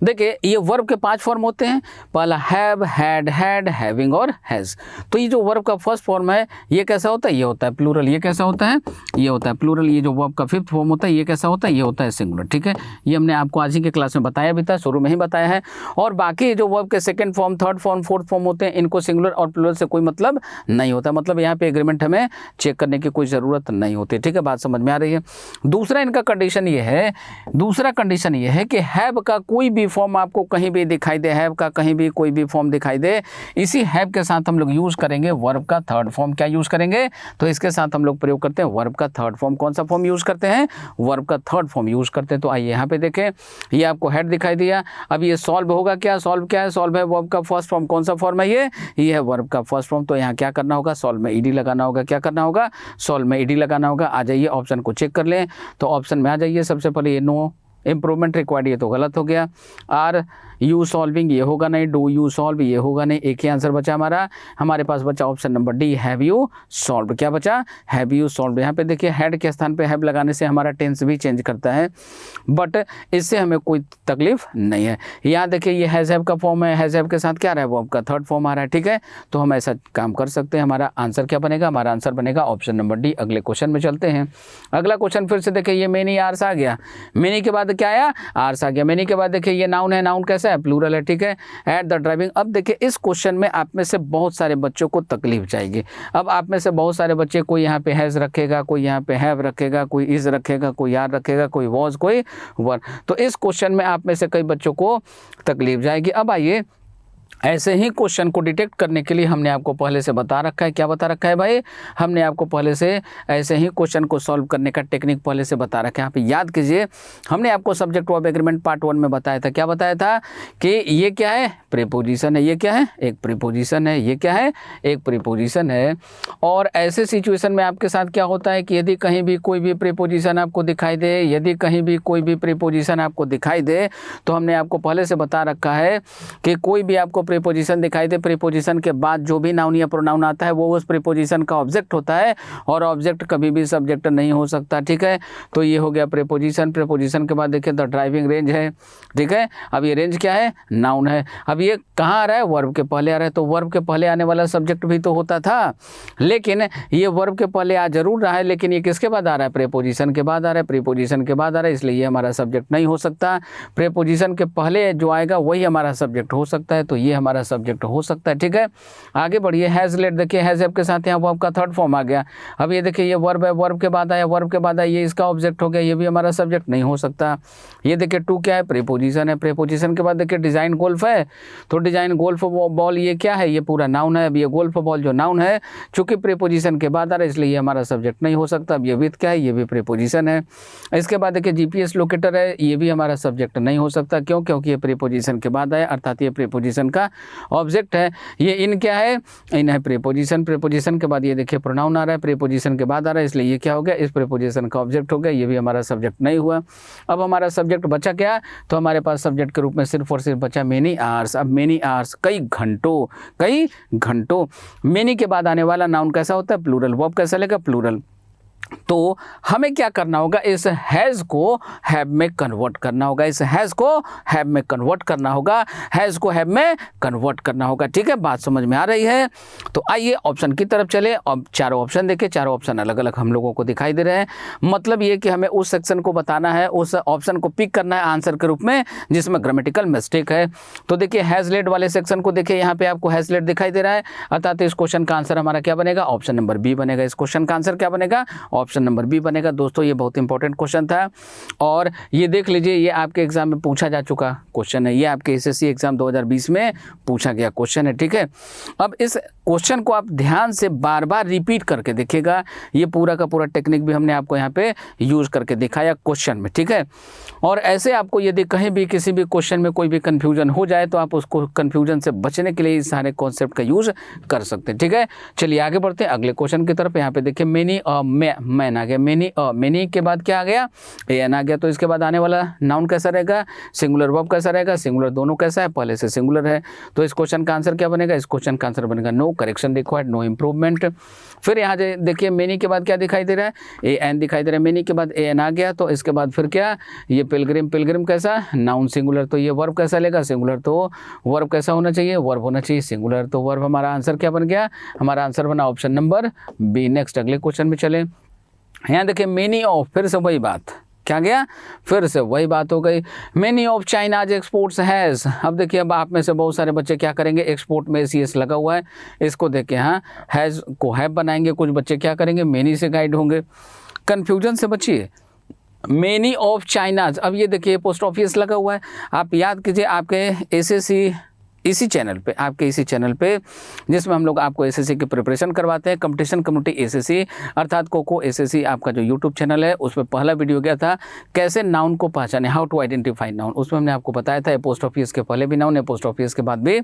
A: देखिए ये वर्ब के 5 फॉर्म होते हैं। पहला हैव, हैड, हैड, हैविंग और हैज़। तो ये जो वर्ब का फर्स्ट फॉर्म है ये कैसा होता है, ये होता है प्लूरल। ये कैसा होता है, ये होता है प्लूरल। ये जो वर्ब का फिफ्थ फॉर्म होता है ये कैसा होता है, ये होता है सिंगुलर। ठीक है, ये हमने आपको आज ही के क्लास में बताया भी था, शुरू में ही बताया है। और बाकी जो वर्ब के second form, third form, fourth form होते हैं इनको सिंगुलर और प्लूरल से कोई मतलब नहीं होता। मतलब यहाँ पे एग्रीमेंट हमें चेक करने की कोई ज़रूरत नहीं होती। ठीक है, बात समझ में आ रही है। दूसरा इनका कंडीशन ये है, दूसरा कंडीशन ये है कि हैव का कोई भी फॉर्म आपको कहीं भी दिखाई दे, हैव का कहीं भी कोई भी फॉर्म दिखाई दे, इसी हैव के साथ हम लोग यूज़ करेंगे वर्ब का थर्ड फॉर्म। क्या यूज़ करेंगे, तो इसके साथ हम लोग प्रयोग करते हैं वर्ब का थर्ड फॉर्म। कौन सा फॉर्म यूज़ करते हैं, वर्ब का थर्ड फॉर्म यूज़ करते हैं। तो आइए यहाँ पे देखें, ये आपको हेड दिखाई दिया। अब ये सॉल्व होगा क्या, सॉल्व क्या है, सॉल्व है वर्ब का फर्स्ट फॉर्म। कौन सा फॉर्म है ये है वर्ब का फर्स्ट फॉर्म। तो यहाँ क्या करना होगा, सॉल्व में ईडी लगाना होगा। क्या करना होगा, सॉल्व में ईडी लगाना होगा। आ जाइए ऑप्शन को चेक कर लें, तो ऑप्शन में आ जाइए। सबसे पहले ये नो इम्प्रूवमेंट रिक्वायर्ड, ये तो गलत हो गया। आर यू सॉल्विंग, ये होगा नहीं। डू यू सॉल्व, ये होगा नहीं। एक ही आंसर बचा हमारा, हमारे पास बचा option number D, have you solve. क्या बचा, हैव यू सॉल्व। यहाँ पे देखिए हेड के स्थान पे हैव लगाने से हमारा टेंस भी चेंज करता है, बट इससे हमें कोई तकलीफ नहीं है। यहाँ देखिए ये हैज़ हैव का फॉर्म है, हैज़ हैव के साथ क्या रहा है, वर्ब का थर्ड फॉर्म आ रहा है। ठीक है, तो हम ऐसा काम कर सकते हैं। हमारा आंसर क्या बनेगा, हमारा आंसर बनेगा ऑप्शन नंबर डी। अगले क्वेश्चन में चलते हैं। अगला क्वेश्चन फिर से देखिए, ये मेनी आर्स आ गया। मेनी के बाद क्या आया, आर्स आ गया। मेनी के बाद देखिए ये नाउन है, नाउन कैसा है, प्लूरल है। ठीक है, एट द ड्राइविंग। अब देखिए इस क्वेश्चन में आप में से बहुत सारे बच्चों को तकलीफ जाएगी। अब आप में से बहुत सारे बच्चे, कोई यहाँ पे हैज़ रखेगा, कोई यहाँ पे हैव रखेगा, कोई इज रखेगा, कोई आर रखेगा, कोई वॉज, कोई वर। तो इस क्वेश्चन में आप में से कई बच्चों को तकलीफ जाएगी। अब आइए, ऐसे ही क्वेश्चन को डिटेक्ट करने के लिए हमने आपको पहले से बता रखा है। क्या बता रखा है भाई, हमने आपको पहले से ऐसे ही क्वेश्चन को सॉल्व करने का टेक्निक पहले से बता रखा है। यहाँ पे याद कीजिए, हमने आपको सब्जेक्ट वर्ब एग्रीमेंट पार्ट 1 में बताया था। क्या बताया था कि ये क्या है, प्रीपोजिशन है। ये क्या है, एक प्रीपोजिशन है। ये क्या है, एक प्रीपोजिशन है। और ऐसे सिचुएशन में आपके साथ क्या होता है कि यदि कहीं भी कोई भी प्रीपोजिशन आपको दिखाई दे, यदि कहीं भी कोई भी प्रीपोजिशन आपको दिखाई दे, तो हमने आपको पहले से बता रखा है कि कोई भी आपको प्रीपोजिशन दिखाई दे, प्रीपोजिशन के बाद जो भी नाउन या प्रोनाउन आता है वो उस प्रीपोजिशन का ऑब्जेक्ट होता है, और ऑब्जेक्ट कभी भी सब्जेक्ट नहीं हो सकता। ठीक है, तो ये हो गया प्रीपोजिशन। प्रीपोजिशन के बाद देखिए द ड्राइविंग रेंज है। ठीक है, अब ये रेंज क्या है, नाउन है। अब ये कहाँ आ रहा है, वर्ब के पहले आ रहा है। तो वर्ब के पहले आने वाला सब्जेक्ट भी तो होता था, लेकिन ये वर्ब के पहले आ जरूर रहा है, लेकिन ये किसके बाद आ रहा है, प्रीपोजिशन के बाद आ रहा है। प्रीपोजिशन के बाद आ रहा है, इसलिए ये हमारा सब्जेक्ट नहीं हो सकता। प्रीपोजिशन के पहले जो आएगा वही हमारा सब्जेक्ट हो सकता है, तो ये हमारा सब्जेक्ट हो सकता है। ठीक है, आगे बढ़िए। हैज़ लेट, देखिए हैज़ हैव के साथ यहाँ वर्ब का थर्ड फॉर्म आ गया। अब ये देखिए ये वर्ब है, वर्ब के बाद आया, वर्ब के बाद आया, ये इसका ऑब्जेक्ट हो गया, ये भी हमारा सब्जेक्ट नहीं हो सकता। ये देखिए टू क्या है, प्रीपोजिशन है। प्रीपोजिशन के बाद देखिए डिजाइन गोल्फ है, तो डिजाइन गोल्फ बॉल ये क्या है, ये पूरा नाउन है। अब ये गोल्फ बॉल जो नाउन है, चूंकि प्रीपोजिशन के बाद आ रहा है इसलिए ये हमारा सब्जेक्ट नहीं हो सकता। अब ये विथ क्या है, ये भी प्रीपोजिशन है। इसके बाद देखिए जीपीएस लोकेटर है, ये भी हमारा सब्जेक्ट नहीं हो सकता। क्यों, क्योंकि ये प्रीपोजिशन के बाद आया, अर्थात ये प्रीपोजिशन का ऑब्जेक्ट है। ये इन क्या है, इन है प्रीपोजिशन। प्रीपोजिशन के बाद ये देखिए प्रोनाउन आ रहा है, प्रीपोजिशन के बाद आ रहा है, इसलिए ये क्या हो गया, इस प्रीपोजिशन का ऑब्जेक्ट हो गया, ये भी हमारा सब्जेक्ट नहीं हुआ। अब हमारा सब्जेक्ट बचा क्या, तो हमारे पास सब्जेक्ट के रूप में सिर्फ और सिर्फ बचा मेनी आवर्स। अब मेनी आवर्स, कई घंटों, कई घंटों। मेनी के बाद आने वाला नाउन कैसा होता है, प्लूरल। वर्ब कैसा लेगा, प्लूरल। तो हमें क्या करना होगा, इस हैज़ को हैव में कन्वर्ट करना होगा। इस हैज़ को हैव में कन्वर्ट करना होगा, हैज़ को हैव में कन्वर्ट करना होगा। ठीक है, बात समझ में आ रही है। तो आइए ऑप्शन की तरफ चले। अब चारों ऑप्शन देखें, चारों ऑप्शन अलग अलग हम लोगों को दिखाई दे रहे हैं। मतलब ये कि हमें उस सेक्शन को बताना है, उस ऑप्शन को पिक करना है आंसर के रूप में जिसमें ग्रामेटिकल मिस्टेक है। तो देखिए हैज़ लेट वाले सेक्शन को देखिए, यहाँ पे आपको हैज़ लेट दिखाई दे रहा है, अर्थात इस क्वेश्चन का आंसर हमारा क्या बनेगा, ऑप्शन नंबर बी बनेगा। इस क्वेश्चन का आंसर क्या बनेगा, ऑप्शन नंबर बी बनेगा। दोस्तों ये बहुत इंपॉर्टेंट क्वेश्चन था, और ये देख लीजिए ये आपके एग्जाम में पूछा जा चुका क्वेश्चन है। ये आपके एसएससी एग्जाम 2020 में पूछा गया क्वेश्चन है। ठीक है, अब इस क्वेश्चन को आप ध्यान से बार बार रिपीट करके देखिएगा। ये पूरा का पूरा टेक्निक भी हमने आपको यहाँ पे यूज करके दिखाया क्वेश्चन में। ठीक है, और ऐसे आपको यदि कहीं भी किसी भी क्वेश्चन में कोई भी कंफ्यूजन हो जाए तो आप उसको कंफ्यूजन से बचने के लिए इस सारे कॉन्सेप्ट का यूज कर सकते हैं। ठीक है, चलिए आगे बढ़ते हैं अगले क्वेश्चन की तरफ। यहाँ पे देखिए मेनी मैन आ गया, मेनी मेनी के बाद क्या आ गया, एन आ गया। तो इसके बाद आने वाला नाउन कैसा रहेगा, सिंगुलर वर्ब कैसा रहेगा, सिंगुलर दोनों कैसा है, पहले से सिंगुलर है। तो इस क्वेश्चन का आंसर क्या बनेगा, इस क्वेश्चन का आंसर बनेगा no, correction required, no improvement. फिर यहाँ देखिए मेनी के बाद क्या दिखाई दे रहा है, ए एन दिखाई दे रहा है, मेनी के बाद ए एन आ गया। तो इसके बाद फिर क्या, ये पिलग्रिम, पिलग्रिम कैसा, नाउन सिंगुलर। तो ये वर्ब कैसा लेगा, सिंगुलर। तो वर्ब कैसा होना चाहिए, वर्ब होना चाहिए सिंगुलर। तो वर्ब हमारा आंसर क्या बन गया, हमारा आंसर बना ऑप्शन नंबर बी। नेक्स्ट अगले क्वेश्चन में चले। यहाँ देखिए मेनी ऑफ, फिर से वही बात, क्या गया, फिर से वही बात हो गई। Many of China's exports has. अब देखिए, अब आप में से बहुत सारे बच्चे क्या करेंगे, एक्सपोर्ट में CS लगा हुआ है, इसको देख के हाँ हैज़ को हैव बनाएंगे। कुछ बच्चे क्या करेंगे, मेनी से गाइड होंगे। कन्फ्यूजन से बचिए। मेनी ऑफ चाइनाज, अब ये देखिए पोस्ट ऑफिस लगा हुआ है। आप याद कीजिए आपके SSC इसी चैनल पे, आपके इसी चैनल पे जिसमें हम लोग आपको SSC की प्रिपरेशन करवाते हैं, कंपटीशन कम्युनिटी SSC अर्थात कोको SSC आपका जो यूट्यूब चैनल है, उसमें पहला वीडियो गया था कैसे नाउन को पहचाने, हाउ टू आइडेंटिफाई नाउन। उसमें हमने आपको बताया था पोस्ट ऑफिस के पहले भी नाउन है, पोस्ट ऑफिस के बाद भी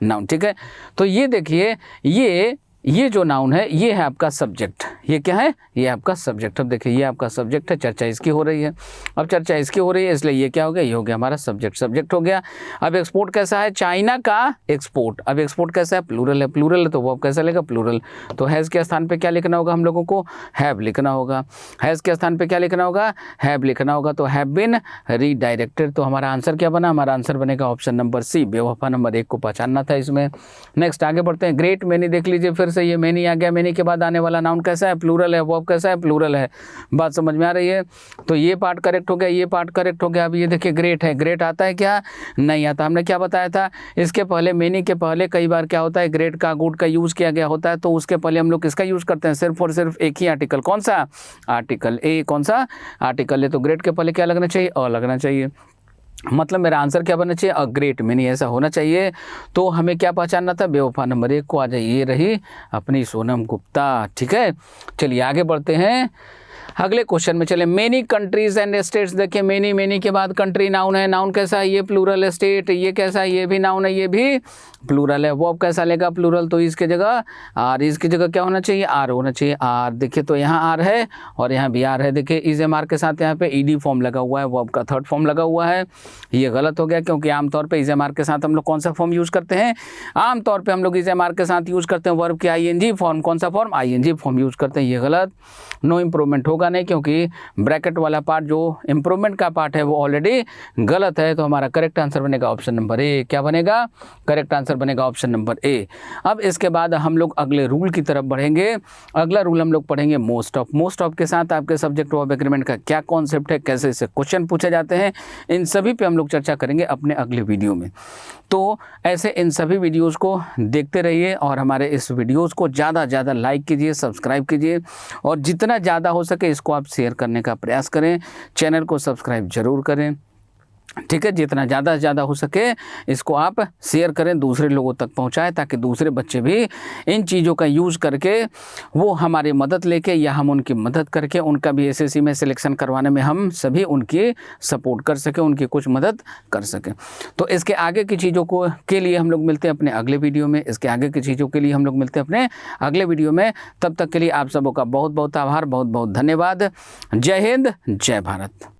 A: नाउन, ठीक है। तो ये देखिए, ये जो नाउन है ये है आपका सब्जेक्ट। ये क्या है, ये आपका सब्जेक्ट। अब देखिए ये आपका सब्जेक्ट है, चर्चा इसकी हो रही है। अब चर्चा इसकी हो रही है, इसलिए ये क्या हो गया, ये हो गया हमारा सब्जेक्ट, सब्जेक्ट हो गया। अब एक्सपोर्ट कैसा है, चाइना का एक्सपोर्ट। अब एक्सपोर्ट कैसा है, प्लूरल है, प्लूरल है तो वो कैसा लेगा, प्लूरल। तो हैज़ के स्थान पे क्या लिखना होगा हम लोगों को, हैव लिखना होगा। हैज़ के स्थान पे क्या लिखना होगा, हैव लिखना होगा। तो हैव बीन रीडायरेक्टेड। तो हमारा आंसर क्या बना, हमारा आंसर बनेगा ऑप्शन नंबर सी, बेवफा नंबर 1 को पहचानना था इसमें। नेक्स्ट आगे बढ़ते हैं। ग्रेट मैनी देख लीजिए, फिर से ये मैनी आ गया। मैनी के बाद आने वाला नाउन कैसा है, प्लूरल है, वर्ब कैसा है, प्लूरल है। बात समझ में आ रही है। तो ये पार्ट करेक्ट हो गया, ये पार्ट करेक्ट हो गया। अब ये देखिए ग्रेट है, ग्रेट आता है क्या, नहीं आता। हमने क्या बताया था, इसके पहले मैनी के पहले कई बार क्या होता है, ग्रेट का, गुड का यूज़ किया गया होता है। तो उसके पहले हम लोग किसका यूज़ करते हैं, सिर्फ और सिर्फ एक ही आर्टिकल। कौन सा, आर्टिकल ए। कौन सा, आर्टिकल है। तो ग्रेट के पहले क्या लगना चाहिए, अ लगना चाहिए। मतलब मेरा आंसर क्या बनना चाहिए, अ ग्रेट मैनी, ऐसा होना चाहिए। तो हमें क्या पहचानना था, बेवफा नंबर 1 को आ जाए। ये रही अपनी सोनम गुप्ता, ठीक है। चलिए आगे बढ़ते हैं, अगले क्वेश्चन में चले। Many countries and states. देखिए मेनी के बाद कंट्री नाउन है, नाउन कैसा है, ये प्लूरल है। स्टेट ये कैसा है, ये भी नाउन है, ये भी प्लूरल है। वर्ब कैसा लेगा, प्लूरल। तो इसकी जगह आर, इसकी जगह क्या होना चाहिए, आर होना चाहिए, आर। देखिए तो यहाँ आर है और यहाँ भी आर है। देखिए इज एम आर के साथ यहाँ पे ed फॉर्म लगा हुआ है, वर्ब का थर्ड फॉर्म लगा हुआ है। ये गलत हो गया, क्योंकि आमतौर पर इज एम आर के साथ हम लोग कौन सा फॉर्म यूज़ करते हैं, आमतौर पर हम लोग इज एम आर के साथ यूज़ करते हैं वर्ब के ing फॉर्म। कौन सा फॉर्म, ing फॉर्म यूज़ करते हैं। ये गलत, नो इम्प्रूवमेंट होगा नहीं, क्योंकि ब्रैकेट वाला पार्ट जो इंप्रूवमेंट का पार्ट है वो ऑलरेडी गलत है। तो हमारा करेक्ट आंसर बनेगा ऑप्शन नंबर ए। क्या बनेगा, करेक्ट आंसर बनेगा ऑप्शन नंबर ए। अब इसके बाद हम लोग अगले रूल की तरफ बढ़ेंगे। अगला रूल हम लोग पढ़ेंगे मोस्ट ऑफ। मोस्ट ऑफ के साथ आपके सब्जेक्ट ऑफ एग्रीमेंट का क्या कॉन्सेप्ट है, कैसे इससे क्वेश्चन पूछे जाते हैं, इन सभी पे हम लोग चर्चा करेंगे अपने अगले वीडियो में। तो ऐसे इन सभी वीडियोज़ को देखते रहिए और हमारे इस वीडियोज़ को ज़्यादा से ज़्यादा लाइक कीजिए, सब्सक्राइब कीजिए और जितना ज़्यादा हो सके इसको आप शेयर करने का प्रयास करें। चैनल को सब्सक्राइब जरूर करें, ठीक है। जितना ज़्यादा से ज़्यादा हो सके इसको आप शेयर करें, दूसरे लोगों तक पहुंचाएं, ताकि दूसरे बच्चे भी इन चीज़ों का यूज़ करके वो हमारी मदद लेके या हम उनकी मदद करके उनका भी SSC में सिलेक्शन करवाने में हम सभी उनकी सपोर्ट कर सकें, उनकी कुछ मदद कर सकें। तो इसके आगे की चीज़ों को के लिए हम लोग मिलते हैं अपने अगले वीडियो में। इसके आगे की चीज़ों के लिए हम लोग मिलते हैं अपने अगले वीडियो में। तब तक के लिए आप सबों का बहुत बहुत आभार, बहुत बहुत धन्यवाद। जय हिंद, जय भारत।